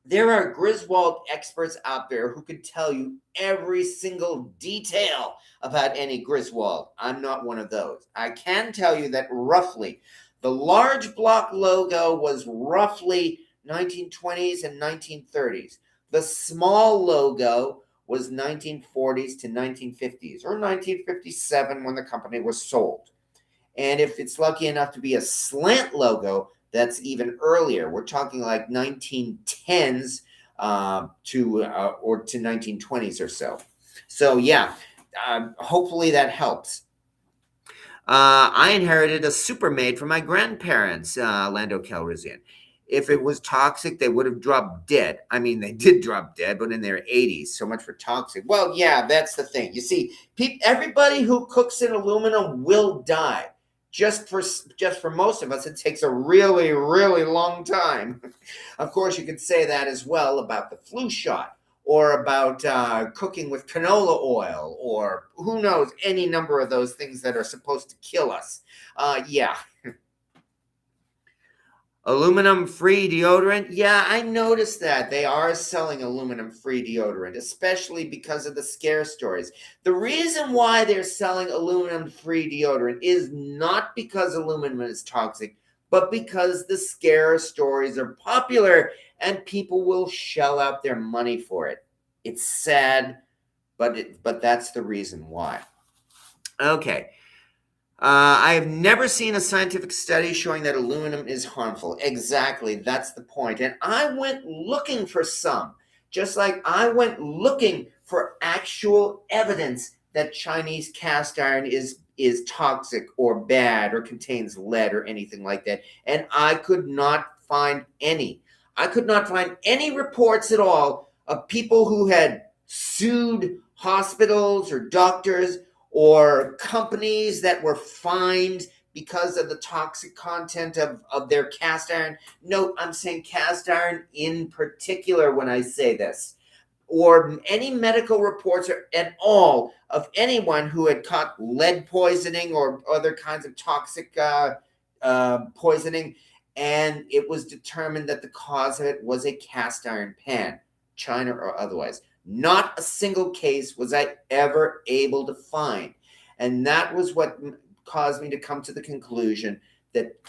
There are Griswold experts out there who could tell you every single detail about any Griswold. I'm not one of those. I can tell you that roughly the large block logo was roughly 1920s and 1930s. The small logo was 1940s to 1950s or 1957 when the company was sold. And if it's lucky enough to be a slant logo, that's even earlier. We're talking like 1910s to 1920s or so. So yeah, hopefully that helps. I inherited a Supermaid from my grandparents, Lando Calrissian. If it was toxic, they would have dropped dead. I mean, they did drop dead, but in their 80s. So much for toxic. Well, yeah, that's the thing. You see, everybody who cooks in aluminum will die. Just for most of us, it takes a really, really long time. Of course, you could say that as well about the flu shot or about cooking with canola oil or who knows, any number of those things that are supposed to kill us. Yeah. Aluminum free deodorant. Yeah, I noticed that. They are selling aluminum free deodorant, especially because of the scare stories. The reason why they're selling aluminum free deodorant is not because aluminum is toxic, but because the scare stories are popular and people will shell out their money for it. It's sad, but that's the reason why. Okay. I have never seen a scientific study showing that aluminum is harmful. Exactly, that's the point. And I went looking for some, just like I went looking for actual evidence that Chinese cast iron is toxic or bad or contains lead or anything like that. And I could not find any. I could not find any reports at all of people who had sued hospitals or doctors or companies that were fined because of the toxic content of their cast iron. Note, I'm saying cast iron in particular when I say this. Or any medical reports at all of anyone who had caught lead poisoning or other kinds of toxic poisoning, and it was determined that the cause of it was a cast iron pan, China or otherwise. Not a single case was I ever able to find. And that was what caused me to come to the conclusion that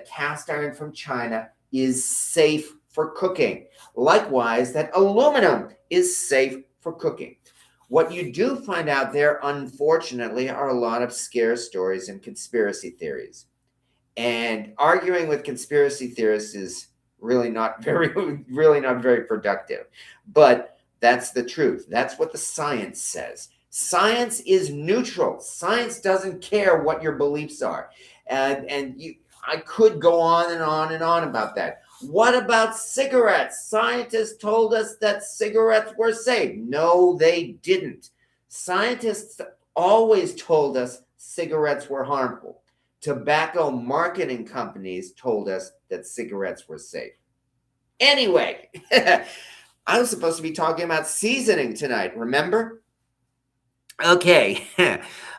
cast iron from China is safe for cooking. Likewise, that aluminum is safe for cooking. What you do find out there, unfortunately, are a lot of scare stories and conspiracy theories. And arguing with conspiracy theorists is really not very productive. But that's the truth. That's what the science says. Science is neutral. Science doesn't care what your beliefs are. I could go on and on and on about that. What about cigarettes? Scientists told us that cigarettes were safe. No, they didn't. Scientists always told us cigarettes were harmful. Tobacco marketing companies told us that cigarettes were safe. Anyway, I was supposed to be talking about seasoning tonight, remember? Okay.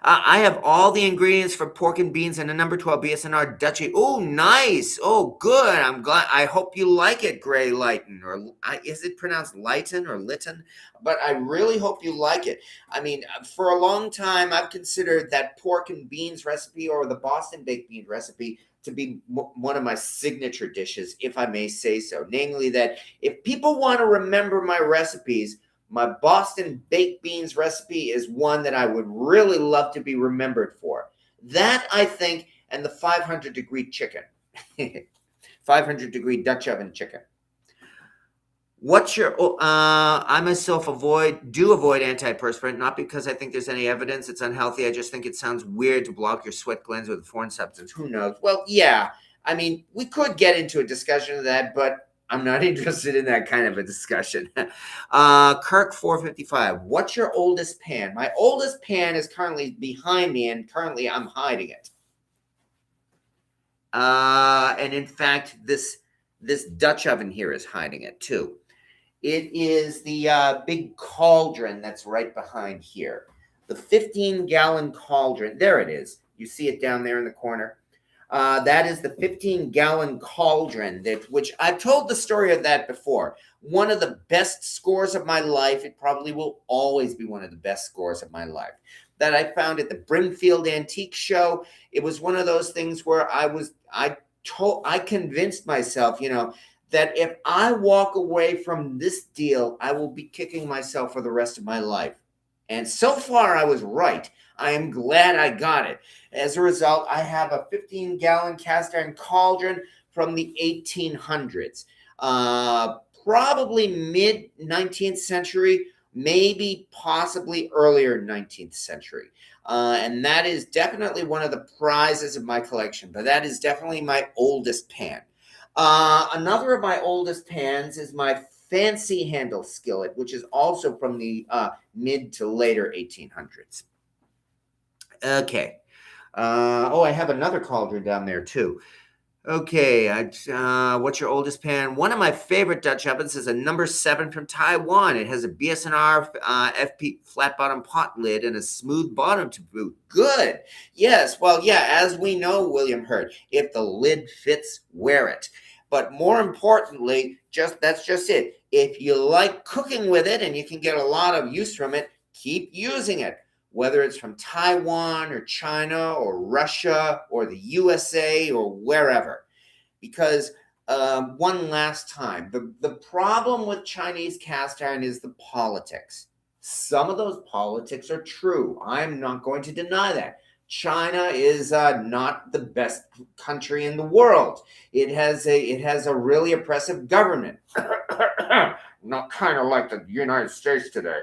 I have all the ingredients for pork and beans and a number 12 BSNR Dutchy. Oh, nice. Oh, good. I'm glad. I hope you like it, Gray Lighton. Or is it pronounced Lighton or Lytton? But I really hope you like it. I mean, for a long time, I've considered that pork and beans recipe or the Boston baked bean recipe to be one of my signature dishes, if I may say so. Namely, that if people want to remember my recipes, my Boston baked beans recipe is one that I would really love to be remembered for. That, I think, and the 500-degree chicken. 500-degree Dutch oven chicken. What's your? I myself avoid antiperspirant, not because I think there's any evidence it's unhealthy. I just think it sounds weird to block your sweat glands with a foreign substance. Who knows? Well, yeah. I mean, we could get into a discussion of that, but I'm not interested in that kind of a discussion. Kirk 455. What's your oldest pan? My oldest pan is currently behind me, and currently I'm hiding it. And in fact, this Dutch oven here is hiding it too. It is the big cauldron that's right behind here. The 15-gallon cauldron. There it is. You see it down there in the corner. That is the 15-gallon cauldron which I've told the story of that before. One of the best scores of my life. It probably will always be one of the best scores of my life. That I found at the Brimfield Antique Show. It was one of those things where I convinced myself, that if I walk away from this deal, I will be kicking myself for the rest of my life. And so far, I was right. I am glad I got it. As a result, I have a 15-gallon cast iron cauldron from the 1800s, probably mid 19th century, maybe possibly earlier 19th century. And that is definitely one of the prizes of my collection, but that is definitely my oldest pan. Another of my oldest pans is my fancy handle skillet, which is also from the mid to later 1800s. Okay. I have another cauldron down there too. Okay, what's your oldest pan? One of my favorite Dutch ovens is a number 7 from Taiwan. It has a BSNR FP flat bottom pot lid and a smooth bottom to boot. Good. Yes, well, yeah, as we know, William Hurt, if the lid fits, wear it. But more importantly, that's just it. If you like cooking with it and you can get a lot of use from it, keep using it. Whether it's from Taiwan or China or Russia or the USA or wherever. Because one last time, the problem with Chinese cast iron is the politics. Some of those politics are true. I'm not going to deny that. China is not the best country in the world. It has a really oppressive government. Not kind of like the United States today,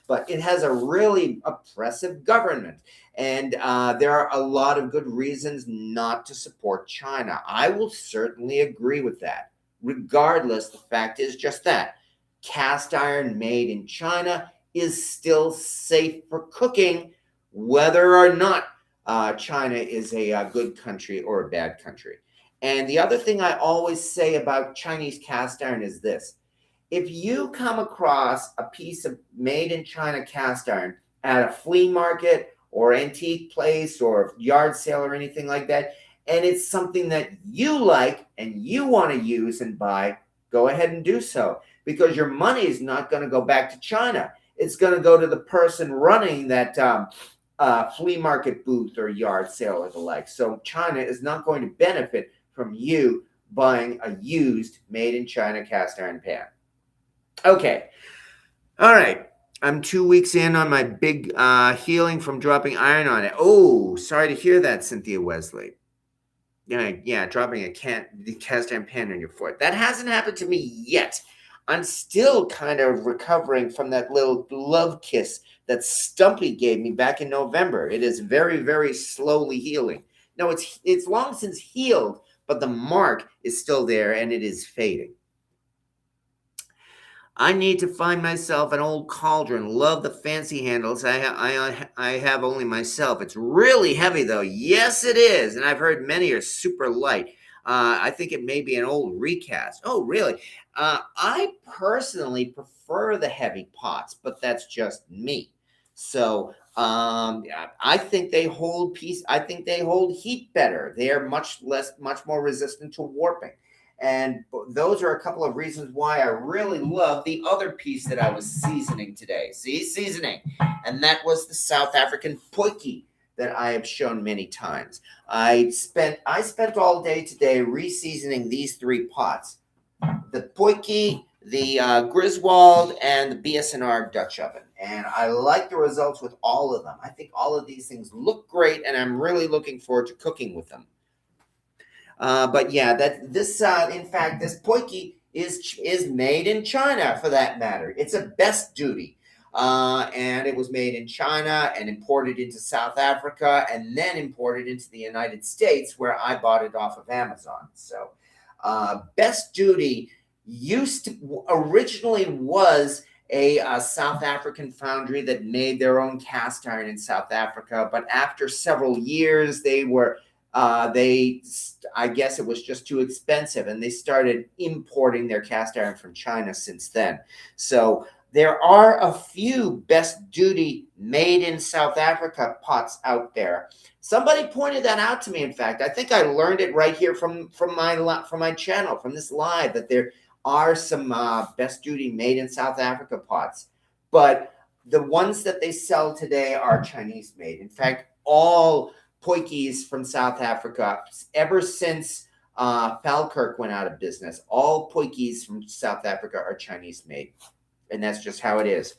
but it has a really oppressive government. And there are a lot of good reasons not to support China. I will certainly agree with that. Regardless, the fact is just that. Cast iron made in China is still safe for cooking, whether or not China is a good country or a bad country. And the other thing I always say about Chinese cast iron is this. If you come across a piece of made in China cast iron at a flea market or antique place or yard sale or anything like that, and it's something that you like and you want to use and buy, go ahead and do so, because your money is not going to go back to China. It's going to go to the person running that flea market booth or yard sale or the like. So China is not going to benefit from you buying a used made in China cast iron pan. Okay. All right. I'm 2 weeks in on my big healing from dropping iron on it. Oh, sorry to hear that, Cynthia Wesley. Yeah, dropping the cast iron pan on your foot. That hasn't happened to me yet. I'm still kind of recovering from that little love kiss that Stumpy gave me back in November. It is very, very slowly healing. No, it's long since healed, but the mark is still there and it is fading. I need to find myself an old cauldron. Love the fancy handles. I have only myself. It's really heavy, though. Yes, it is. And I've heard many are super light. I think it may be an old recast. Oh, really? I personally prefer the heavy pots, but that's just me. So yeah, I think they hold peace. I think they hold heat better. They are much more resistant to warping. And those are a couple of reasons why I really love the other piece that I was seasoning today. See, seasoning. And that was the South African potjie that I have shown many times. I spent all day today reseasoning these three pots: the potjie, the Griswold, and the BSNR Dutch oven. And I like the results with all of them. I think all of these things look great, and I'm really looking forward to cooking with them. But yeah, that this in fact this potjie is made in China, for that matter. It's a best duty. And it was made in China and imported into South Africa and then imported into the United States, where I bought it off of Amazon. So, Best Duty originally was a South African foundry that made their own cast iron in South Africa, but after several years, I guess it was just too expensive, and they started importing their cast iron from China since then. So there are a few Best Duty made in South Africa pots out there. Somebody pointed that out to me. In fact, I think I learned it right here from my channel, from this live, that there are some Best Duty made in South Africa pots, but the ones that they sell today are Chinese made. In fact, all potjies from South Africa, ever since Falkirk went out of business, all potjies from South Africa are Chinese made, and that's just how it is.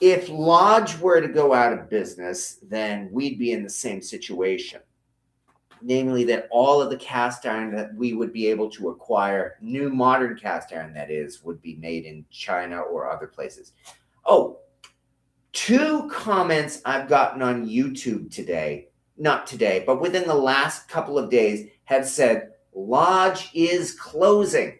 If Lodge were to go out of business, then we'd be in the same situation. Namely, that all of the cast iron that we would be able to acquire, new modern cast iron that is, would be made in China or other places. Oh, two comments I've gotten on YouTube today, not today, but within the last couple of days, have said, Lodge is closing.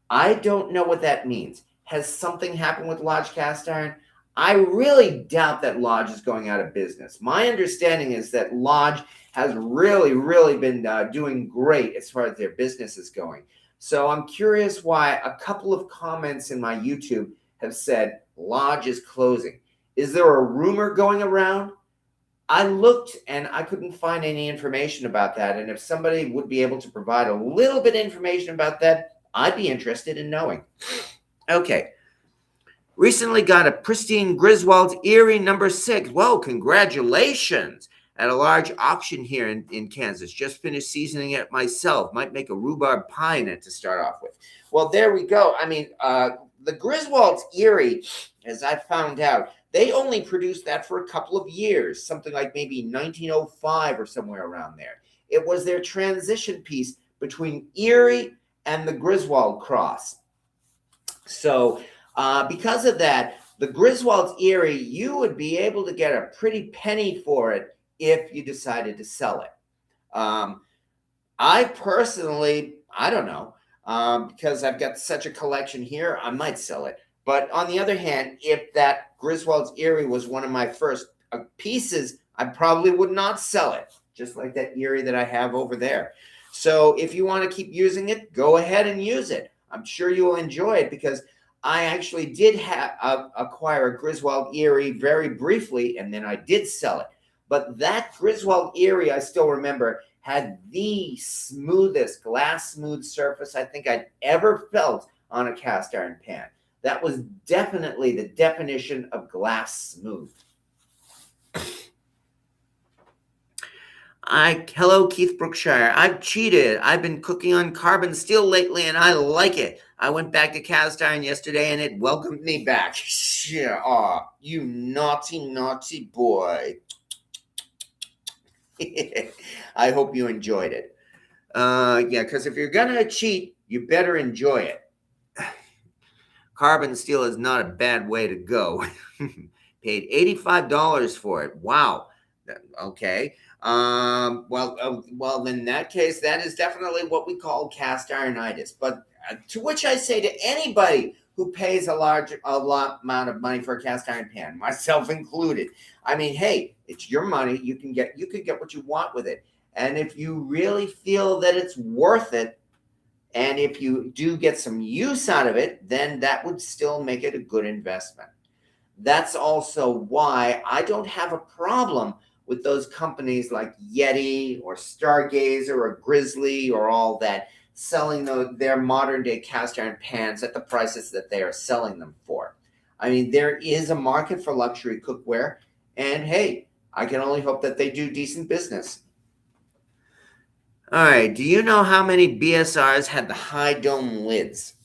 I don't know what that means. Has something happened with Lodge cast iron? I really doubt that Lodge is going out of business. My understanding is that Lodge has really been doing great as far as their business is going. So I'm curious why a couple of comments in my YouTube have said Lodge is closing. Is there a rumor going around? I looked and I couldn't find any information about that. And if somebody would be able to provide a little bit of information about that, I'd be interested in knowing. Okay. Recently got a pristine Griswold Erie number 6. Whoa, congratulations. At a large auction here in Kansas. Just finished seasoning it myself. Might make a rhubarb pie in it to start off with. Well, there we go. I mean, the Griswold's Erie, as I found out, they only produced that for a couple of years, something like maybe 1905 or somewhere around there. It was their transition piece between Erie and the Griswold cross. So because of that, the Griswold's Erie, you would be able to get a pretty penny for it if you decided to sell it. I personally, I don't know, because I've got such a collection here, I might sell it. But on the other hand, if that Griswold's Erie was one of my first pieces, I probably would not sell it, just like that Erie that I have over there. So if you want to keep using it, go ahead and use it. I'm sure you will enjoy it, because I actually did acquire a Griswold Erie very briefly, and then I did sell it. But that Griswold Erie, I still remember, had the smoothest, glass smooth surface I think I'd ever felt on a cast iron pan. That was definitely the definition of glass smooth. Hello, Keith Brookshire. I've cheated. I've been cooking on carbon steel lately, and I like it. I went back to cast iron yesterday, and it welcomed me back. Yeah, aw, you naughty boy. I hope you enjoyed it. Yeah, because if you're gonna cheat, you better enjoy it. Carbon steel is not a bad way to go. Paid $85 for it. Wow. Okay. Well, in that case, that is definitely what we call cast ironitis. But to which I say to anybody who pays a lot amount of money for a cast iron pan, myself included. I mean, hey, it's your money. You can get what you want with it. And if you really feel that it's worth it, and if you do get some use out of it, then that would still make it a good investment. That's also why I don't have a problem with those companies like Yeti or Stargazer or Grizzly or all that selling their modern day cast iron pans at the prices that they are selling them for. I mean, there is a market for luxury cookware, and hey, I can only hope that they do decent business. All right, do you know how many BSRs had the high dome lids?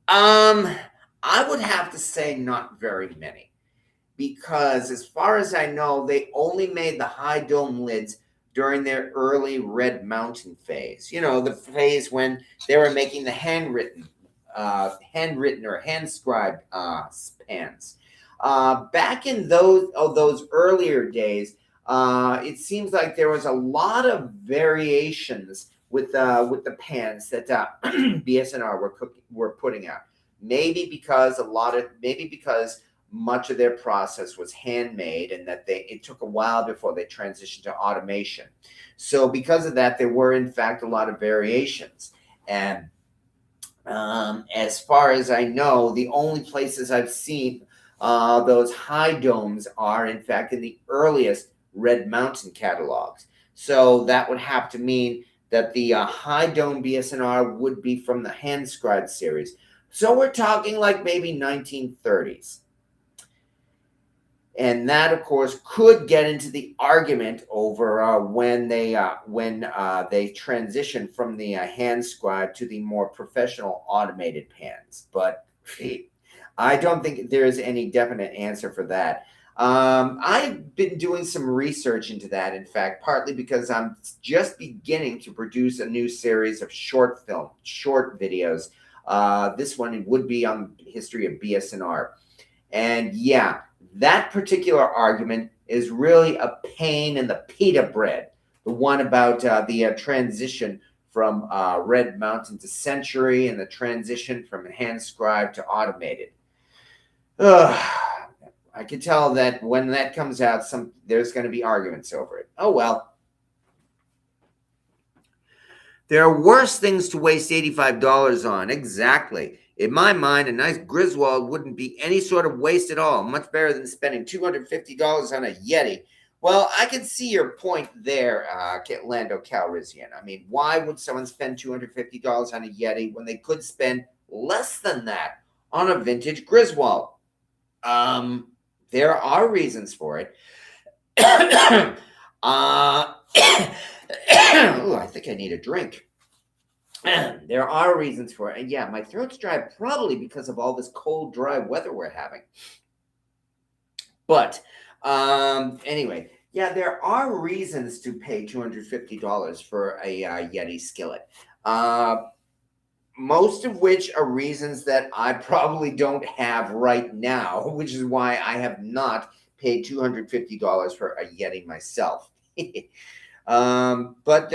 Um, I would have to say not very many, because as far as I know, they only made the high dome lids during their early Red Mountain phase. You know, the phase when they were making the handwritten or hand scribed pans. Back in those earlier days, it seems like there was a lot of variations with the pans that BSNR were putting out. Maybe because much of their process was handmade and that it took a while before they transitioned to automation. So because of that, there were in fact a lot of variations. And as far as I know, the only places I've seen those high domes are in fact in the earliest Red Mountain catalogs. So that would have to mean that the high dome BSNR would be from the hand scribed series. So we're talking like maybe 1930s. And that, of course, could get into the argument over when they transition from the hand scribe to the more professional automated pans. But I don't think there is any definite answer for that. I've been doing some research into that, in fact, partly because I'm just beginning to produce a new series of short videos. This one would be on the history of BSNR. And yeah, that particular argument is really a pain in the pita bread. The one about the transition from Red Mountain to Century and the transition from hand scribe to automated. Ugh, I can tell that when that comes out, there's going to be arguments over it. Oh well. There are worse things to waste $85 on. Exactly. In my mind, a nice Griswold wouldn't be any sort of waste at all. Much better than spending $250 on a Yeti. Well, I can see your point there, Lando Calrissian. I mean, why would someone spend $250 on a Yeti when they could spend less than that on a vintage Griswold? There are reasons for it. Ooh, I think I need a drink. There are reasons for it. And yeah, my throat's dry probably because of all this cold, dry weather we're having. But anyway, yeah, there are reasons to pay $250 for a Yeti skillet. Most of which are reasons that I probably don't have right now, which is why I have not paid $250 for a Yeti myself. But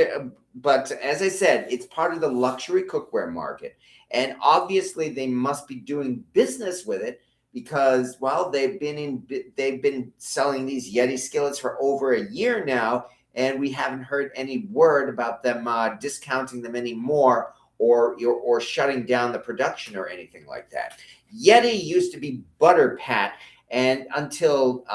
as I said, it's part of the luxury cookware market, and obviously they must be doing business with it because well, they've been selling these Yeti skillets for over a year now, and we haven't heard any word about them discounting them anymore or shutting down the production or anything like that. Yeti used to be Butter Pat, and until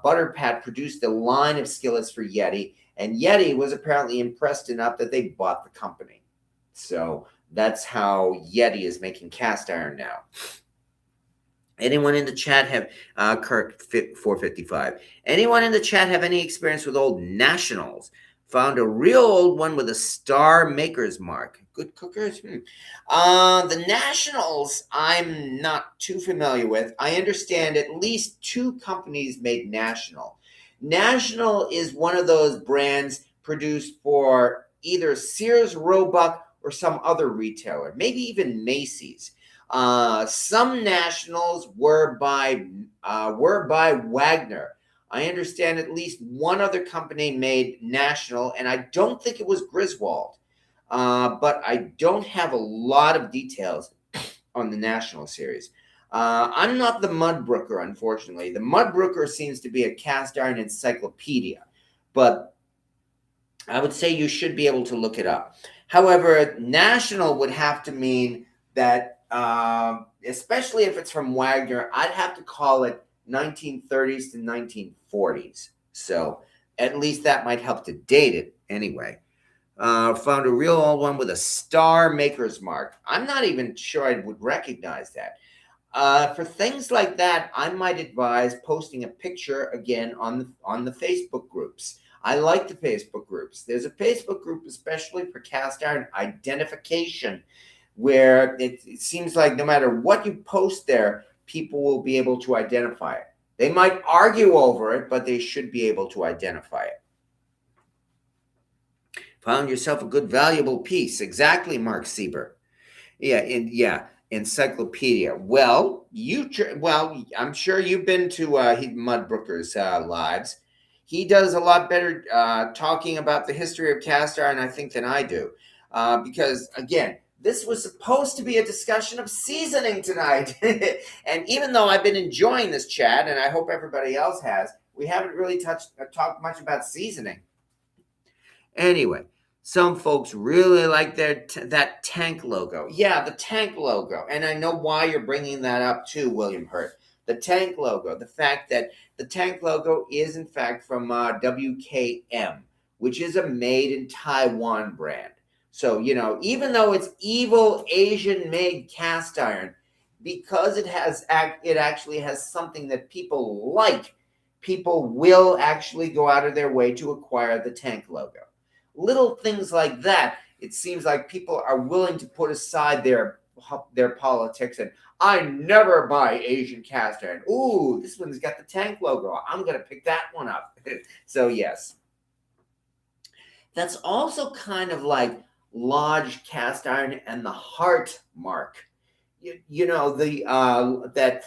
Butter Pat produced a line of skillets for Yeti. And Yeti was apparently impressed enough that they bought the company. So that's how Yeti is making cast iron now. Anyone in the chat have Kirk 455? Anyone in the chat have any experience with old Nationals? Found a real old one with a star maker's mark. Good cookers. The Nationals, I'm not too familiar with. I understand at least two companies made National. National is one of those brands produced for either Sears Roebuck or some other retailer, maybe even Macy's. Some Nationals were by Wagner. I understand at least one other company made National, and I don't think it was Griswold. But I don't have a lot of details on the National series. I'm not the Mudbrooker, unfortunately. The Mudbrooker seems to be a cast iron encyclopedia, but I would say you should be able to look it up. However, National would have to mean that, especially if it's from Wagner, I'd have to call it 1930s to 1940s. So at least that might help to date it anyway. Found a real old one with a star maker's mark. I'm not even sure I would recognize that. For things like that, I might advise posting a picture again on the Facebook groups. I like the Facebook groups. There's a Facebook group especially for cast iron identification, where it seems like no matter what you post there, people will be able to identify it. They might argue over it, but they should be able to identify it. Found yourself a good, valuable piece. Exactly, Mark Sieber. Yeah, encyclopedia. Well, I'm sure you've been to Mudbrooker's lives. He does a lot better talking about the history of cast iron, I think, than I do. Because again, this was supposed to be a discussion of seasoning tonight, and even though I've been enjoying this chat, and I hope everybody else has, we haven't really talked much about seasoning. Anyway, some folks really like that tank logo. Yeah, the tank logo. And I know why you're bringing that up too, William Hurt. The tank logo. The fact that the tank logo is, in fact, from WKM, which is a made in Taiwan brand. So, even though it's evil Asian-made cast iron, because it actually has something that people like, people will actually go out of their way to acquire the tank logo. Little things like that, it seems like people are willing to put aside their politics, and I never buy Asian cast iron. Ooh, this one's got the tank logo. I'm going to pick that one up. So yes. That's also kind of like Lodge cast iron and the heart mark. That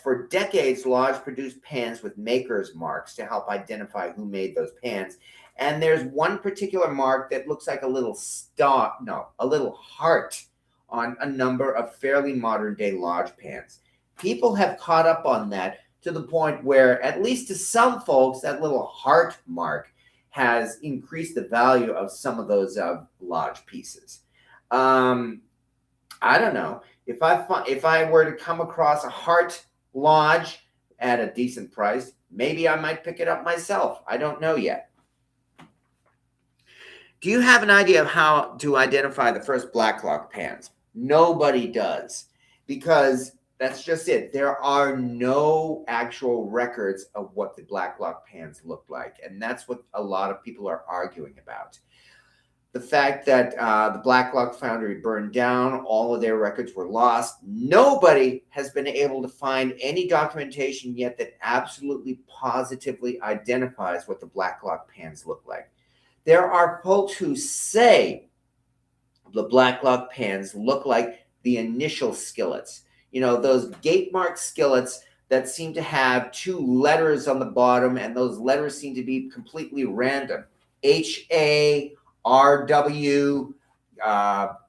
for decades Lodge produced pans with maker's marks to help identify who made those pans. And there's one particular mark that looks like a little a little heart on a number of fairly modern day Lodge pans. People have caught up on that to the point where, at least to some folks, that little heart mark has increased the value of some of those Lodge pieces. I don't know. If I were to come across a heart Lodge at a decent price, maybe I might pick it up myself. I don't know yet. Do you have an idea of how to identify the first Blacklock pans? Nobody does, because that's just it. There are no actual records of what the Blacklock pans looked like, and that's what a lot of people are arguing about. The fact that the Blacklock foundry burned down, all of their records were lost. Nobody has been able to find any documentation yet that absolutely positively identifies what the Blacklock pans look like. There are folks who say the Blacklock pans look like the initial skillets. Those gate mark skillets that seem to have two letters on the bottom, and those letters seem to be completely random. HA, RW,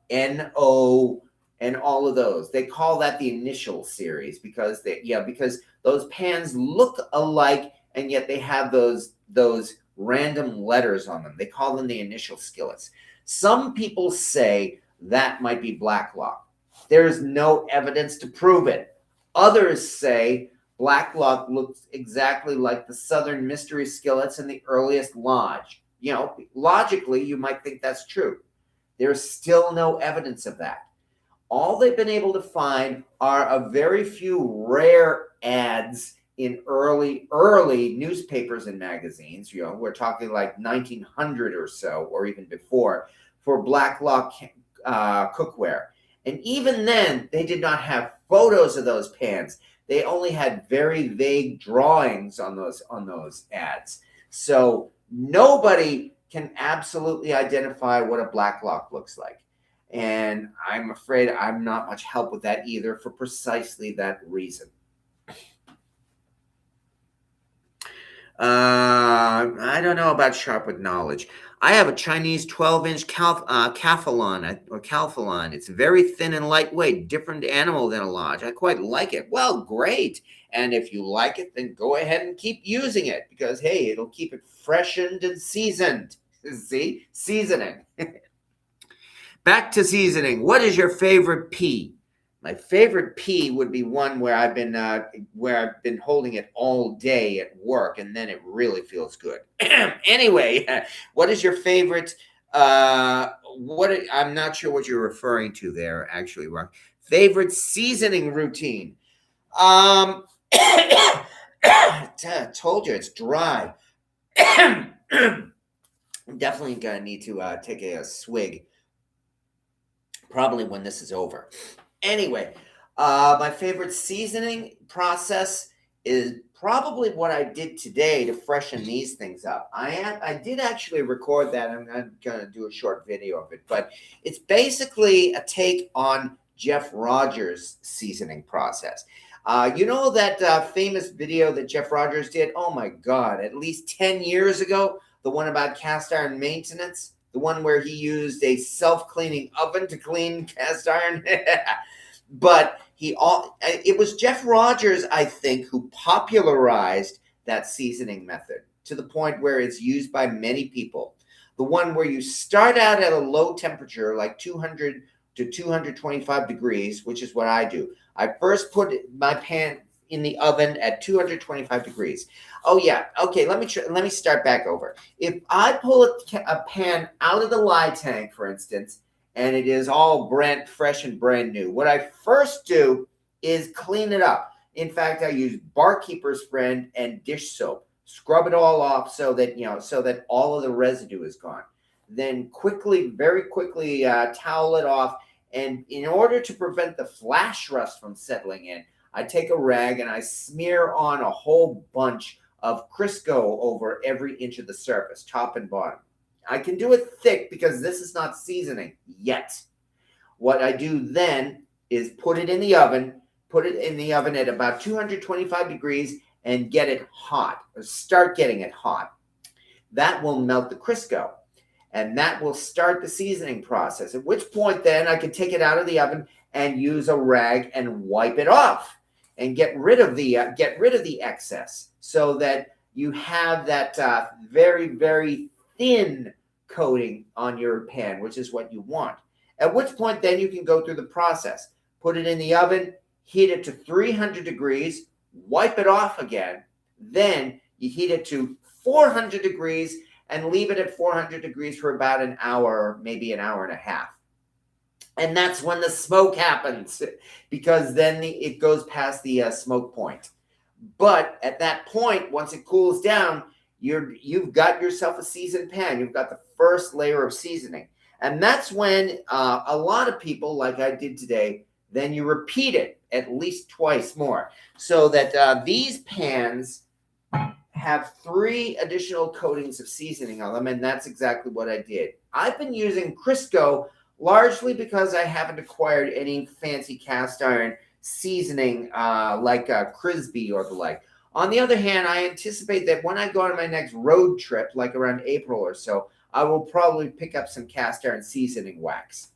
NO, and all of those. They call that the initial series because those pans look alike, and yet they have those random letters on them. They call them the initial skillets. Some people say that might be Blacklock. There's no evidence to prove it. Others say Blacklock looks exactly like the Southern Mystery skillets in the earliest Lodge. Logically, you might think that's true. There's still no evidence of that. All they've been able to find are a very few rare ads in early newspapers and magazines. We're talking like 1900 or so, or even before, for Blacklock cookware. And even then, they did not have photos of those pans. They only had very vague drawings on those ads. So nobody can absolutely identify what a Blacklock looks like. And I'm afraid I'm not much help with that either, for precisely that reason. I don't know about sharp with knowledge. I have a Chinese 12-inch Calphalon. It's very thin and lightweight, different animal than a Lodge. I quite like it. Well, great. And if you like it, then go ahead and keep using it, because, hey, it'll keep it freshened and seasoned. See? Seasoning. Back to seasoning. What is your favorite pea? My favorite pee would be one where I've been holding it all day at work, and then it really feels good. Anyway, what is your favorite? I'm not sure what you're referring to there. Actually, Ron. Favorite seasoning routine. Um, told you it's dry. I'm definitely gonna need to take a swig, probably when this is over. Anyway, my favorite seasoning process is probably what I did today to freshen these things up. I did actually record that. I'm gonna do a short video of it, but it's basically a take on Jeff Rogers' seasoning process. You know that famous video that Jeff Rogers did? Oh my God, at least 10 years ago, the one about cast iron maintenance, the one where he used a self-cleaning oven to clean cast iron. But it was Jeff Rogers, I think, who popularized that seasoning method to the point where it's used by many people. The one where you start out at a low temperature, like 200 to 225 degrees, which is what I do. I first put my pan in the oven at 225 degrees. Oh yeah, okay. Let me start back over. If I pull a pan out of the lye tank, for instance, and it is all fresh and brand new, what I first do is clean it up. In fact, I use Barkeeper's Friend and dish soap. Scrub it all off so that all of the residue is gone. Then very quickly, towel it off. And in order to prevent the flash rust from settling in, I take a rag and I smear on a whole bunch of Crisco over every inch of the surface, top and bottom. I can do it thick because this is not seasoning yet. What I do then is put it in the oven at about 225 degrees and get it hot, or start getting it hot. That will melt the Crisco, and that will start the seasoning process, at which point then I can take it out of the oven and use a rag and wipe it off and get rid of the excess, so that you have that very, very thin coating on your pan, which is what you want. At which point then you can go through the process. Put it in the oven, heat it to 300 degrees, wipe it off again. Then you heat it to 400 degrees and leave it at 400 degrees for about an hour, maybe an hour and a half. And that's when the smoke happens, because then it goes past the smoke point. But at that point, once it cools down, you've got yourself a seasoned pan. You've got the first layer of seasoning. And that's when a lot of people, like I did today, then you repeat it at least twice more, so that these pans have 3 additional coatings of seasoning on them, and that's exactly what I did. I've been using Crisco largely because I haven't acquired any fancy cast iron seasoning like Crisby or the like. On the other hand, I anticipate that when I go on my next road trip, like around April or so, I will probably pick up some cast iron seasoning wax.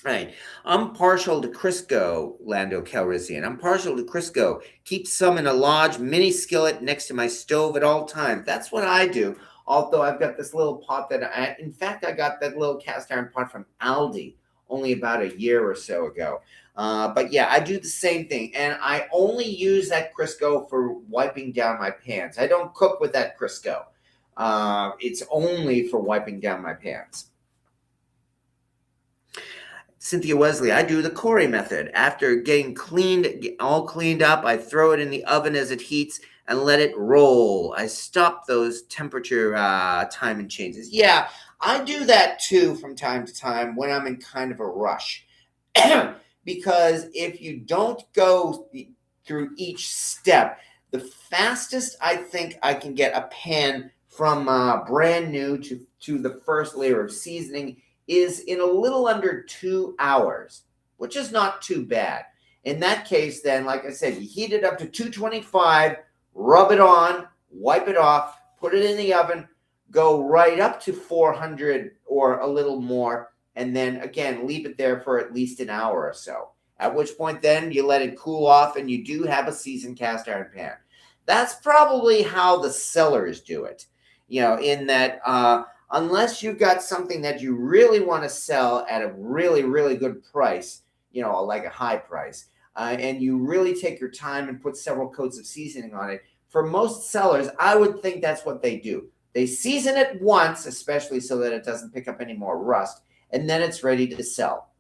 All right. I'm partial to Crisco, Lando Calrissian. I'm partial to Crisco. Keep some in a large mini skillet next to my stove at all times. That's what I do. Although I've got this little pot in fact, I got that little cast iron pot from Aldi only about a year or so ago. But yeah, I do the same thing. And I only use that Crisco for wiping down my pans. I don't cook with that Crisco. It's only for wiping down my pans. Cynthia Wesley, I do the Corey method. After getting all cleaned up, I throw it in the oven as it heats and let it roll. I stop those temperature time and changes. Yeah, I do that too from time to time when I'm in kind of a rush. Because if you don't go through each step, the fastest I think I can get a pan from brand new to the first layer of seasoning is in a little under 2 hours, which is not too bad. In that case, then, like I said, you heat it up to 225, rub it on, wipe it off, put it in the oven, go right up to 400 or a little more, and then again, leave it there for at least an hour or so. At which point then you let it cool off and you do have a seasoned cast iron pan. That's probably how the sellers do it. In that unless you've got something that you really want to sell at a really, really good price, like a high price. And you really take your time and put several coats of seasoning on it. For most sellers, I would think that's what they do. They season it once, especially so that it doesn't pick up any more rust, and then it's ready to sell.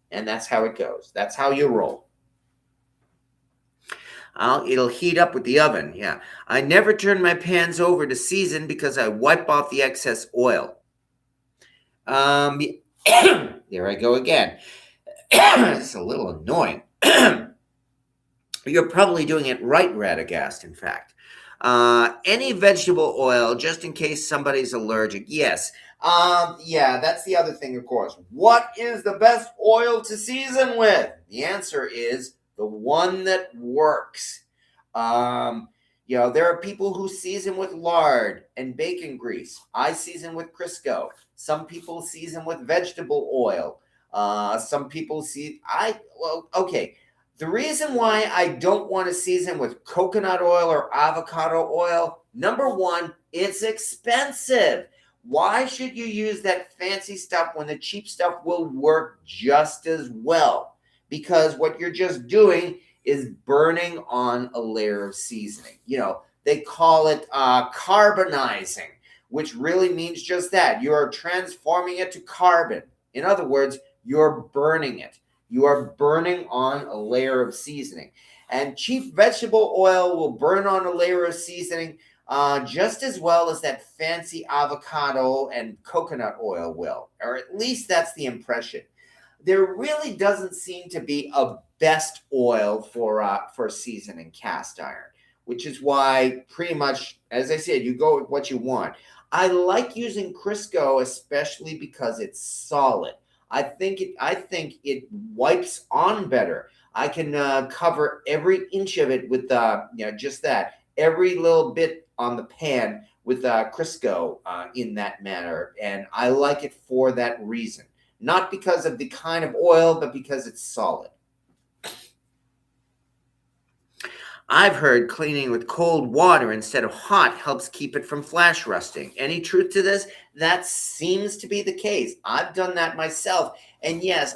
And that's how it goes. That's how you roll. It'll heat up with the oven. Yeah. I never turn my pans over to season because I wipe off the excess oil. There I go again. It's a little annoying. You're probably doing it right, Radagast, in fact. Any vegetable oil, just in case somebody's allergic. Yes. Yeah, that's the other thing, of course. What is the best oil to season with? The answer is the one that works. There are people who season with lard and bacon grease. I season with Crisco. Some people season with vegetable oil. Some people okay. The reason why I don't want to season with coconut oil or avocado oil, number one, it's expensive. Why should you use that fancy stuff when the cheap stuff will work just as well? Because what you're just doing is burning on a layer of seasoning. They call it carbonizing, which really means just that. You are transforming it to carbon. In other words, you're burning it. You are burning on a layer of seasoning. And cheap vegetable oil will burn on a layer of seasoning just as well as that fancy avocado and coconut oil will. Or at least that's the impression. There really doesn't seem to be a best oil for seasoning cast iron, which is why pretty much, as I said, you go with what you want. I like using Crisco, especially because it's solid. I think it wipes on better. I can cover every inch of it with just that, every little bit on the pan with Crisco in that manner, and I like it for that reason. Not because of the kind of oil, but because it's solid. I've heard cleaning with cold water instead of hot helps keep it from flash rusting. Any truth to this? That seems to be the case. I've done that myself. And yes,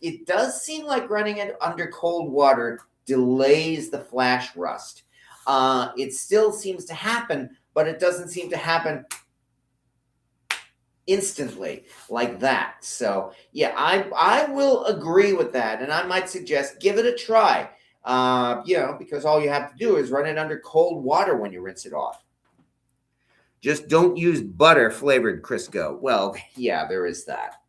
it does seem like running it under cold water delays the flash rust. It still seems to happen, but it doesn't seem to happen instantly like that. So yeah, I will agree with that, and I might suggest give it a try. Because all you have to do is run it under cold water when you rinse it off. Just don't use butter flavored Crisco. Well, yeah, there is that.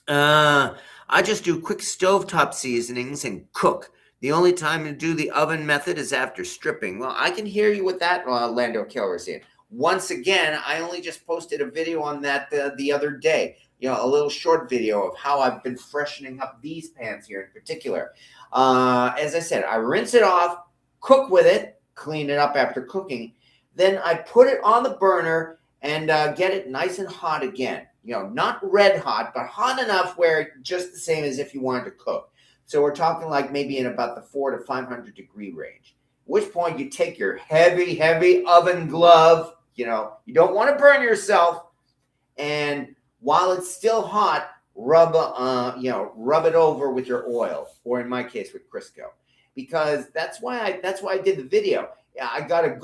I just do quick stovetop seasonings and cook. The only time to do the oven method is after stripping. Well, I can hear you with that, Lando Calrissian. Once again, I only just posted a video on that the other day. A little short video of how I've been freshening up these pans here in particular. As I said, I rinse it off, cook with it, clean it up after cooking. Then I put it on the burner and get it nice and hot again. Not red hot, but hot enough where just the same as if you wanted to cook. So we're talking like maybe in about the 400 to 500 degree range. At which point you take your heavy, heavy oven glove. You don't want to burn yourself, and while it's still hot, rub it over with your oil, or in my case with Crisco, because that's why I did the video. I got a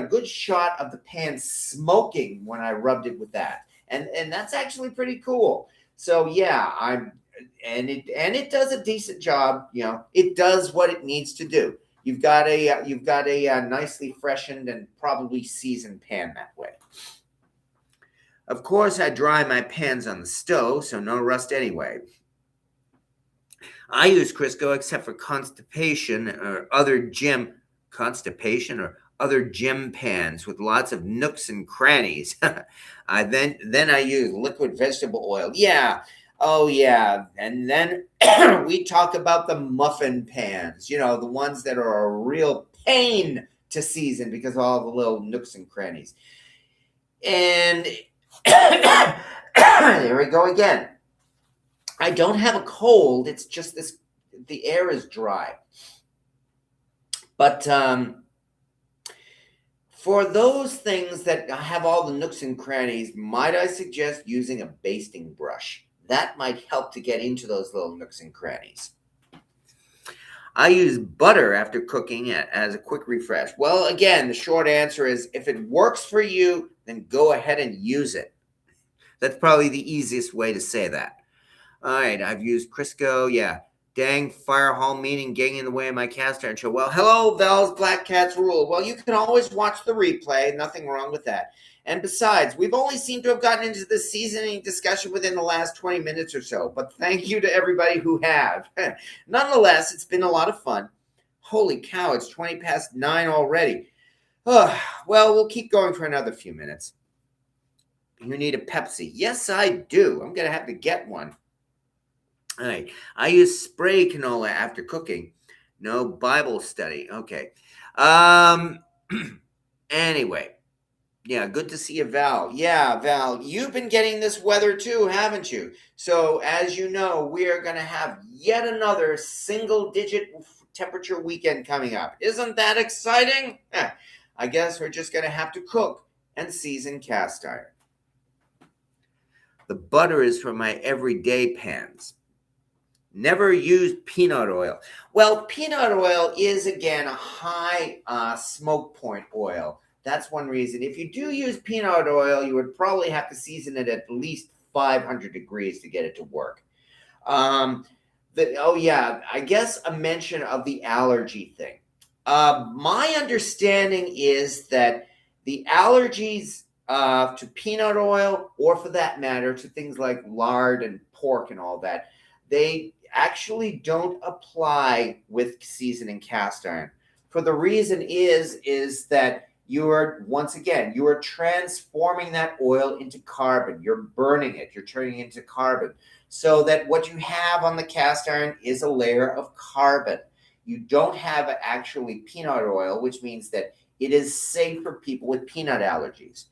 good shot of the pan smoking when I rubbed it with that, and that's actually pretty cool. So yeah, it does a decent job. It does what it needs to do. You've got a nicely freshened and probably seasoned pan that way. Of course, I dry my pans on the stove, so no rust anyway. I use Crisco except for constipation or other gym pans with lots of nooks and crannies. Then I use liquid vegetable oil. Yeah. Oh yeah. And then we talk about the muffin pans, the ones that are a real pain to season because of all the little nooks and crannies. And there we go again. I don't have a cold. It's just the air is dry. But for those things that have all the nooks and crannies, might I suggest using a basting brush? that might help to get into those little nooks and crannies. I use butter after cooking as a quick refresh. Well, again, the short answer is if it works for you, then go ahead and use it. That's probably the easiest way to say that. All right, I've used Crisco. Yeah. Dang fire hall meeting getting in the way of my cast iron show. Well, hello, Val's Black Cats Rule. Well, you can always watch the replay. Nothing wrong with that. And besides, we've only seemed to have gotten into this seasoning discussion within the last 20 minutes or so. But thank you to everybody who have. Nonetheless, it's been a lot of fun. Holy cow, it's 20 past 9 already. Well, we'll keep going for another few minutes. You need a Pepsi. Yes, I do. I'm going to have to get one. All right. I use spray canola after cooking. No Bible study. Okay. Anyway. Yeah, good to see you, Val. Yeah, Val, you've been getting this weather too, haven't you? So, as you know, we are going to have yet another single-digit temperature weekend coming up. Isn't that exciting? I guess we're just going to have to cook and season cast iron. The butter is for my everyday pans. Never used peanut oil. Well, peanut oil is, again, a high smoke point oil. That's one reason. If you do use peanut oil, you would probably have to season it at least 500 degrees to get it to work. I guess a mention of the allergy thing. My understanding is that the allergies to peanut oil, or for that matter, to things like lard and pork and all that, they actually don't apply with seasoning cast iron. For the reason is that you are transforming that oil into carbon. You're burning it. You're turning it into carbon. So that what you have on the cast iron is a layer of carbon. You don't have actually peanut oil, which means that it is safe for people with peanut allergies.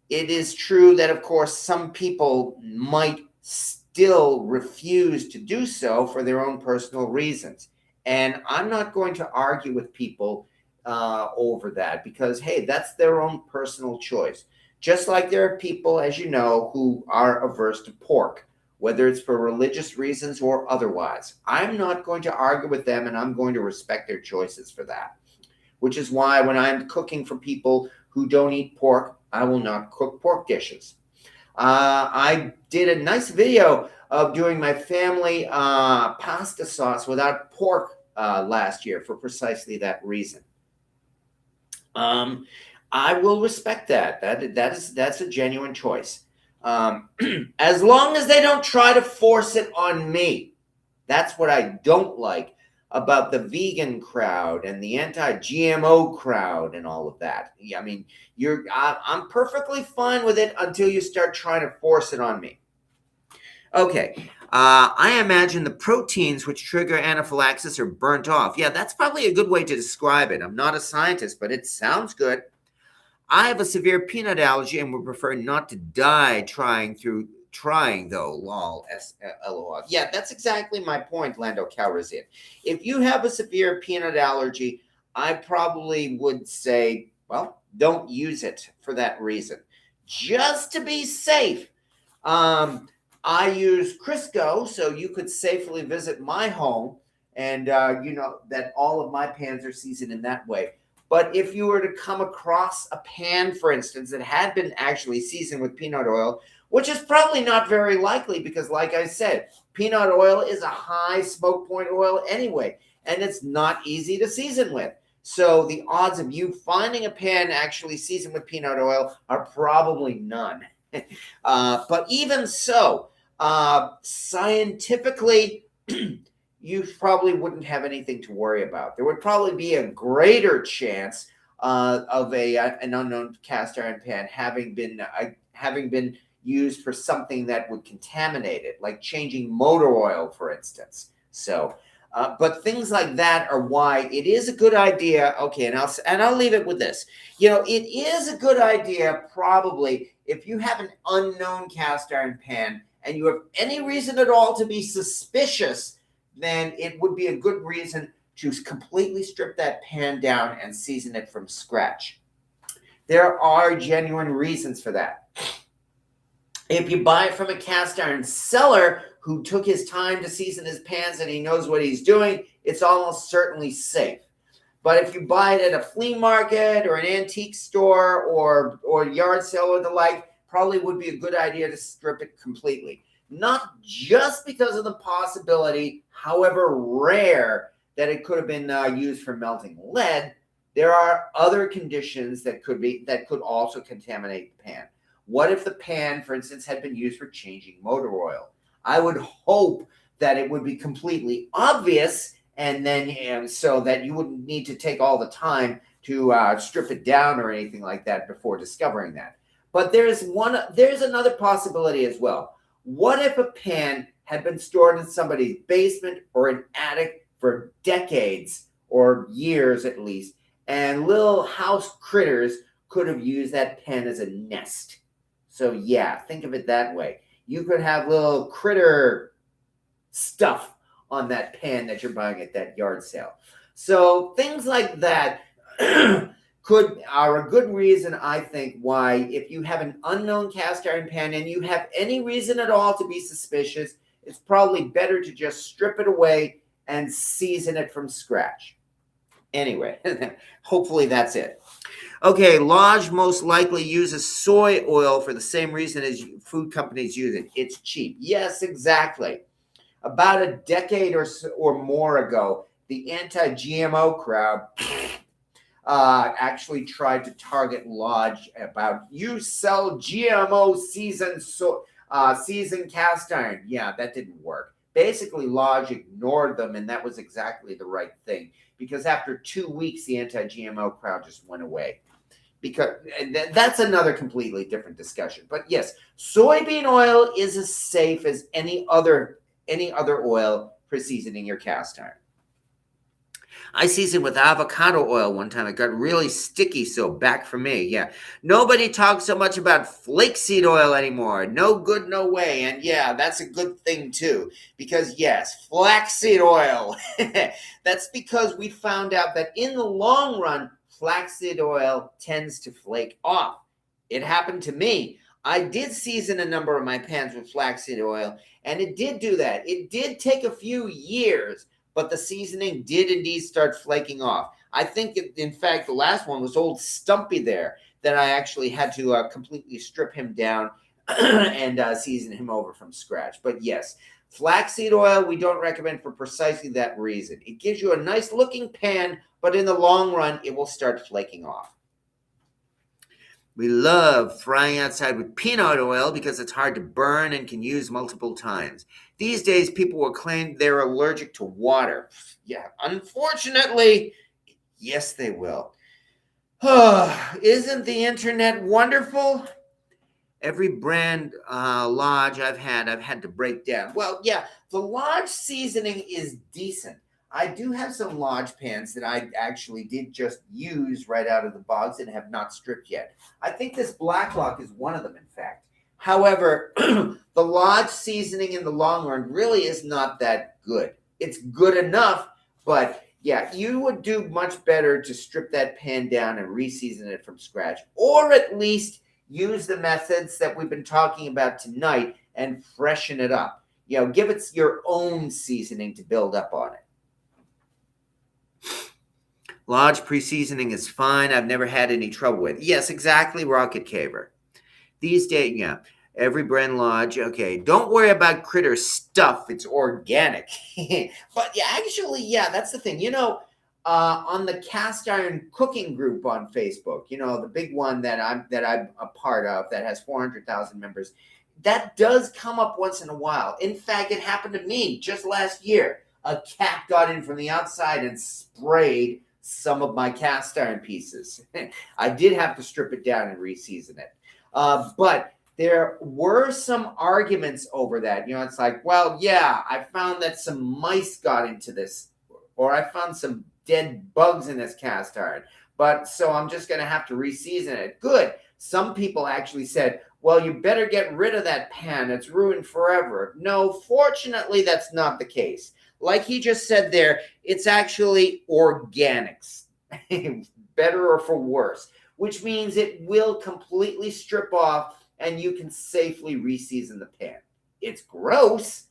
It is true that, of course, some people might still refuse to do so for their own personal reasons. And I'm not going to argue with people over that because, hey, that's their own personal choice. Just like there are people, as you know, who are averse to pork, whether it's for religious reasons or otherwise. I'm not going to argue with them, and I'm going to respect their choices for that, which is why when I'm cooking for people who don't eat pork, I will not cook pork dishes. I did a nice video of doing my family pasta sauce without pork last year for precisely that reason. I will respect that. That's a genuine choice. As long as they don't try to force it on me. That's what I don't like about the vegan crowd and the anti-GMO crowd and all of that. I mean, I'm perfectly fine with it until you start trying to force it on me. Okay. I imagine the proteins which trigger anaphylaxis are burnt off. Yeah, that's probably a good way to describe it. I'm not a scientist, but it sounds good. I have a severe peanut allergy and would prefer not to die trying though, lol, LOL. Yeah, that's exactly my point, Lando Calrissian. If you have a severe peanut allergy, I probably would say, well, don't use it for that reason. Just to be safe. I use Crisco, so you could safely visit my home, and that all of my pans are seasoned in that way. But if you were to come across a pan, for instance, that had been actually seasoned with peanut oil, which is probably not very likely because, like I said, peanut oil is a high smoke point oil anyway, and it's not easy to season with. So the odds of you finding a pan actually seasoned with peanut oil are probably none. But even so, scientifically, you probably wouldn't have anything to worry about. There would probably be a greater chance of an unknown cast iron pan having been used for something that would contaminate it, like changing motor oil, for instance. So, but things like that are why it is a good idea. Okay, and I'll leave it with this. It is a good idea probably if you have an unknown cast iron pan and you have any reason at all to be suspicious, then it would be a good reason to completely strip that pan down and season it from scratch. There are genuine reasons for that. If you buy it from a cast iron seller who took his time to season his pans and he knows what he's doing, it's almost certainly safe. But if you buy it at a flea market or an antique store or yard sale or the like, probably would be a good idea to strip it completely. Not just because of the possibility, however rare, that it could have been used for melting lead. There are other conditions that could also contaminate the pan. What if the pan, for instance, had been used for changing motor oil? I would hope that it would be completely obvious, and then so that you wouldn't need to take all the time to strip it down or anything like that before discovering that. But there's another possibility as well. What if a pan had been stored in somebody's basement or an attic for decades or years at least, and little house critters could have used that pan as a nest? So yeah, think of it that way. You could have little critter stuff on that pan that you're buying at that yard sale. So things like that are a good reason, I think, why if you have an unknown cast iron pan and you have any reason at all to be suspicious, it's probably better to just strip it away and season it from scratch. Anyway, hopefully that's it. Okay, Lodge most likely uses soy oil for the same reason as food companies use it. It's cheap. Yes, exactly. About a decade or more ago, the anti-GMO crowd actually tried to target Lodge about, you sell GMO seasoned cast iron. Yeah, that didn't work. Basically, Lodge ignored them, and that was exactly the right thing, because after 2 weeks, the anti-GMO crowd just went away. Because that's another completely different discussion. But yes, soybean oil is as safe as any other oil for seasoning your cast iron. I seasoned with avocado oil one time. It got really sticky, so back for me. Yeah. Nobody talks so much about flaxseed oil anymore. No good, no way. And yeah, that's a good thing too. Because yes, flaxseed oil. That's because we found out that in the long run, flaxseed oil tends to flake off. It happened to me. I did season a number of my pans with flaxseed oil, and it did do that. It did take a few years, but the seasoning did indeed start flaking off. I think, in fact, the last one was old Stumpy there that I actually had to completely strip him down and season him over from scratch. But yes, flaxseed oil we don't recommend for precisely that reason. It gives you a nice looking pan, but in the long run, it will start flaking off. We love frying outside with peanut oil because it's hard to burn and can use multiple times. These days, people will claim they're allergic to water. Yeah, unfortunately, yes, they will. Isn't the internet wonderful? Every brand Lodge I've had to break down. Well, yeah, the Lodge seasoning is decent. I do have some Lodge pans that I actually did just use right out of the box and have not stripped yet. I think this Blacklock is one of them, in fact. However, the Lodge seasoning in the long run really is not that good. It's good enough, but yeah, you would do much better to strip that pan down and re-season it from scratch, or at least use the methods that we've been talking about tonight and freshen it up. You know, give it your own seasoning to build up on it. Lodge pre-seasoning is fine. I've never had any trouble with it. Yes, exactly, Rocket Caver. These days, yeah, every brand Lodge. Okay, don't worry about critter stuff. It's organic. But yeah, actually, yeah, that's the thing. On the cast iron cooking group on Facebook, the big one that I'm a part of that has 400,000 members, that does come up once in a while. In fact, it happened to me just last year. A cat got in from the outside and sprayed some of my cast iron pieces. I did have to strip it down and re-season it. But there were some arguments over that. It's like, well, yeah, I found that some mice got into this, or I found some dead bugs in this cast iron. But so I'm just going to have to re-season it. Good. Some people actually said, well, you better get rid of that pan. It's ruined forever. No, fortunately, that's not the case. Like he just said there, it's actually organics, better or for worse, which means it will completely strip off and you can safely reseason the pan. It's gross,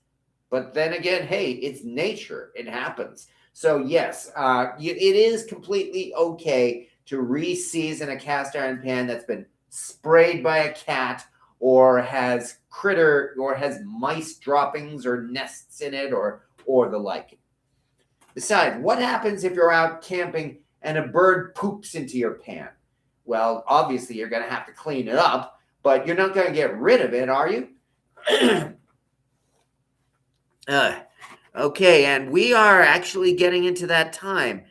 but then again, hey, it's nature. It happens. So yes, it is completely okay to reseason a cast iron pan that's been sprayed by a cat or has mice droppings or nests in it or the like. Besides, what happens if you're out camping and a bird poops into your pan? Well, obviously you're going to have to clean it up, but you're not going to get rid of it, are you? Okay, and we are actually getting into that time.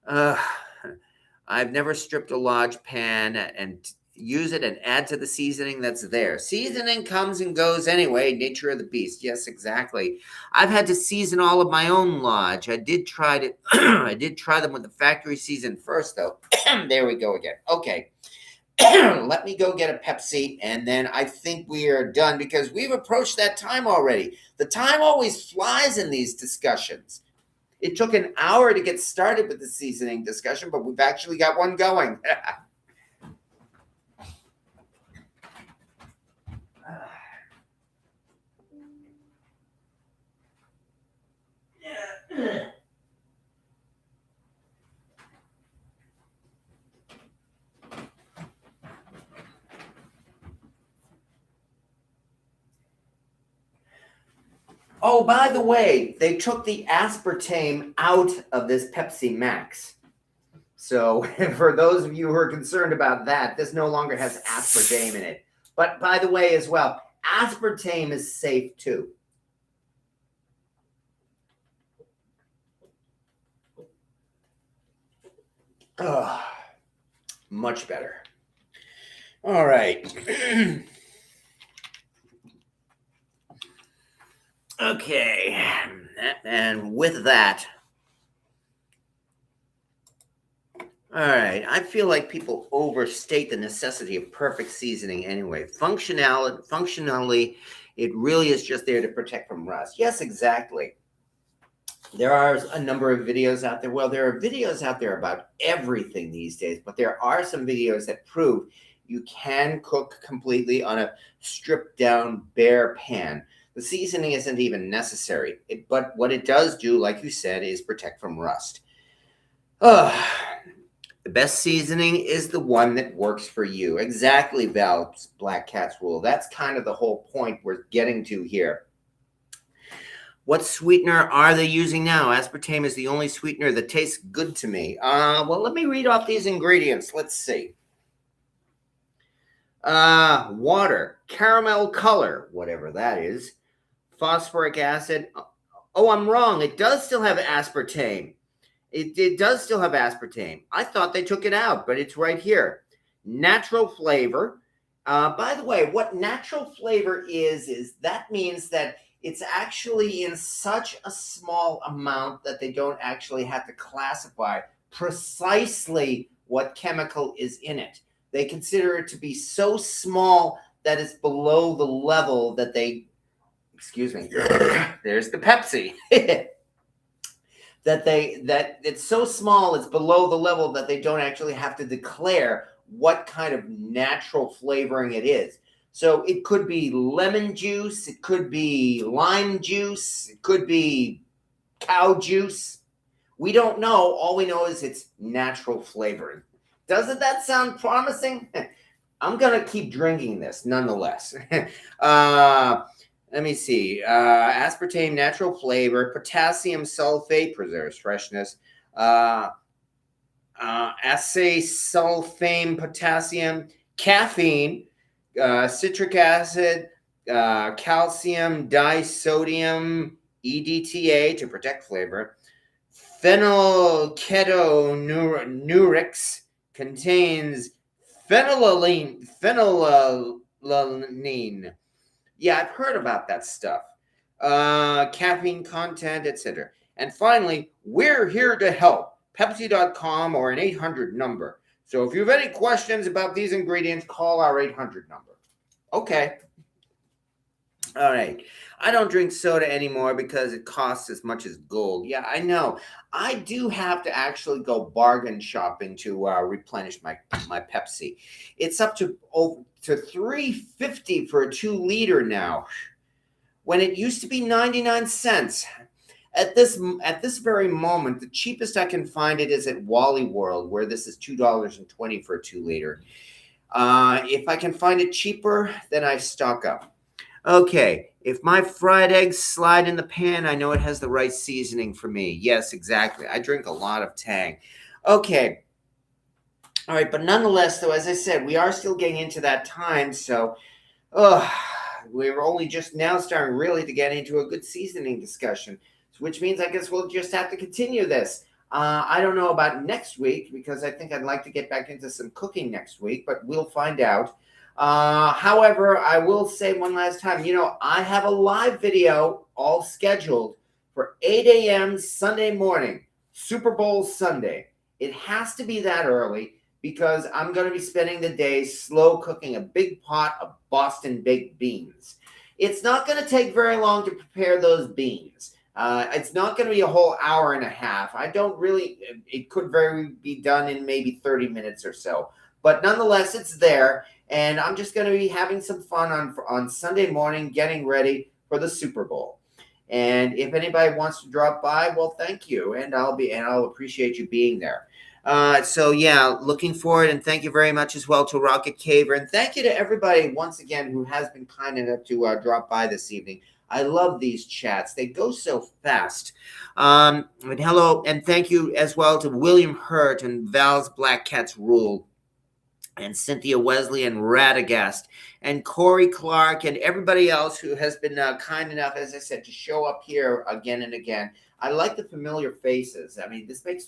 I've never stripped a lodge pan and use it and add to the seasoning that's there. Seasoning comes and goes anyway, nature of the beast. Yes, exactly. I've had to season all of my own lodge. I did try to I did try them with the factory season first though. There we go again. Okay. Let me go get a Pepsi, and then I think we are done because we've approached that time already. The time always flies in these discussions. It took an hour to get started with the seasoning discussion, but we've actually got one going. Oh, by the way, they took the aspartame out of this Pepsi Max. So for those of you who are concerned about that, this no longer has aspartame in it. But by the way, as well, aspartame is safe too. Oh, much better. All right. Okay. And with that, all right, I feel like people overstate the necessity of perfect seasoning anyway. Functionally, it really is just there to protect from rust. Yes, exactly. There are a number of videos out there. Well, there are videos out there about everything these days, but there are some videos that prove you can cook completely on a stripped down bare pan. The seasoning isn't even necessary, but what it does do, like you said, is protect from rust. The best seasoning is the one that works for you. Exactly, Val's Black Cat's rule. That's kind of the whole point we're getting to here. What sweetener are they using now? Aspartame is the only sweetener that tastes good to me. Well, let me read off these ingredients. Let's see. Water, caramel color, whatever that is, phosphoric acid. Oh, I'm wrong. It does still have aspartame. It does still have aspartame. I thought they took it out, but it's right here. Natural flavor. By the way, what natural flavor is that means that it's actually in such a small amount that they don't actually have to classify precisely what chemical is in it. They consider it to be so small that it's below the level that they, excuse me, there's the Pepsi. that it's so small, it's below the level that they don't actually have to declare what kind of natural flavoring it is. So it could be lemon juice, it could be lime juice, it could be cow juice. We don't know. All we know is it's natural flavoring. Doesn't that sound promising? I'm going to keep drinking this nonetheless. Let me see. Aspartame, natural flavor. Potassium sulfate preserves freshness. Acesulfame potassium. Caffeine. Citric acid. Calcium disodium EDTA to protect flavor. Phenylketonuria contains phenylalanine. Yeah, I've heard about that stuff. Caffeine content, etc. And finally, we're here to help. Pepsi.com or an 800 number. So if you have any questions about these ingredients, call our 800 number. Okay. All right. I don't drink soda anymore because it costs as much as gold. Yeah, I know. I do have to actually go bargain shopping to replenish my Pepsi. It's up to over to 3.50 for a 2 liter now, when it used to be 99 cents. At this very moment, the cheapest I can find it is at Wally World, where this is $2.20 for a 2 liter. If I can find it cheaper, then I stock up. Okay, if my fried eggs slide in the pan, I know it has the right seasoning for me. Yes, exactly. I drink a lot of Tang. Okay, all right, but nonetheless, though, as I said, we are still getting into that time, so oh, we're only just now starting really to get into a good seasoning discussion, which means I guess we'll just have to continue this. I don't know about next week because I think I'd like to get back into some cooking next week, but we'll find out. However, I will say one last time, I have a live video all scheduled for 8 a.m. Sunday morning, Super Bowl Sunday. It has to be that early because I'm going to be spending the day slow cooking a big pot of Boston baked beans. It's not going to take very long to prepare those beans. It's not going to be a whole hour and a half. I don't really, it could very be done in maybe 30 minutes or so. But nonetheless, it's there. And I'm just going to be having some fun on Sunday morning, getting ready for the Super Bowl. And if anybody wants to drop by, well, thank you. And I'll appreciate you being there. So yeah, looking forward, and thank you very much as well to Rocket Caver, and thank you to everybody once again who has been kind enough to drop by this evening. I love these chats; they go so fast. And hello, and thank you as well to William Hurt and Val's Black Cats Rule, and Cynthia Wesley and Radagast and Corey Clark and everybody else who has been kind enough, as I said, to show up here again and again. I like the familiar faces. I mean, this makes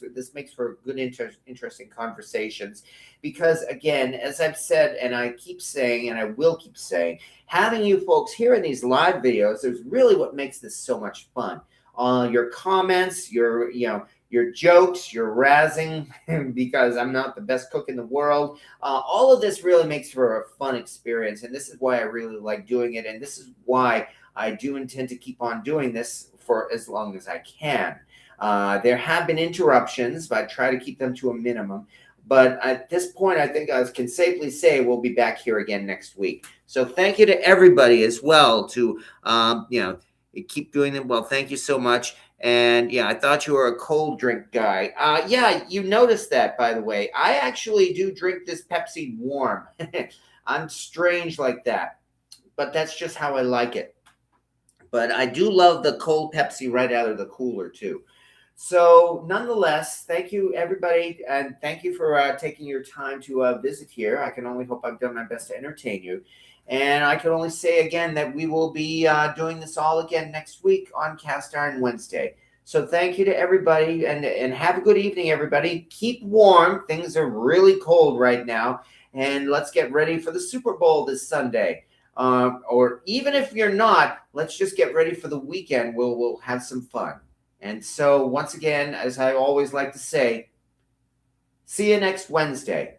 for good, interesting conversations because, again, as I've said, and I keep saying, and I will keep saying, having you folks here in these live videos is really what makes this so much fun. Your comments, your jokes, your razzing, because I'm not the best cook in the world. All of this really makes for a fun experience, and this is why I really like doing it, and this is why I do intend to keep on doing this for as long as I can. There have been interruptions, but I try to keep them to a minimum. But at this point, I think I can safely say we'll be back here again next week. So thank you to everybody as well to, keep doing them. Well, thank you so much. And yeah, I thought you were a cold drink guy. Yeah, you noticed that, by the way. I actually do drink this Pepsi warm. I'm strange like that, but that's just how I like it. But I do love the cold Pepsi right out of the cooler, too. So, nonetheless, thank you, everybody, and thank you for taking your time to visit here. I can only hope I've done my best to entertain you. And I can only say again that we will be doing this all again next week on Cast Iron Wednesday. So thank you to everybody, and have a good evening, everybody. Keep warm. Things are really cold right now. And let's get ready for the Super Bowl this Sunday. Or even if you're not, let's just get ready for the weekend. We'll have some fun. And so once again, as I always like to say, see you next Wednesday.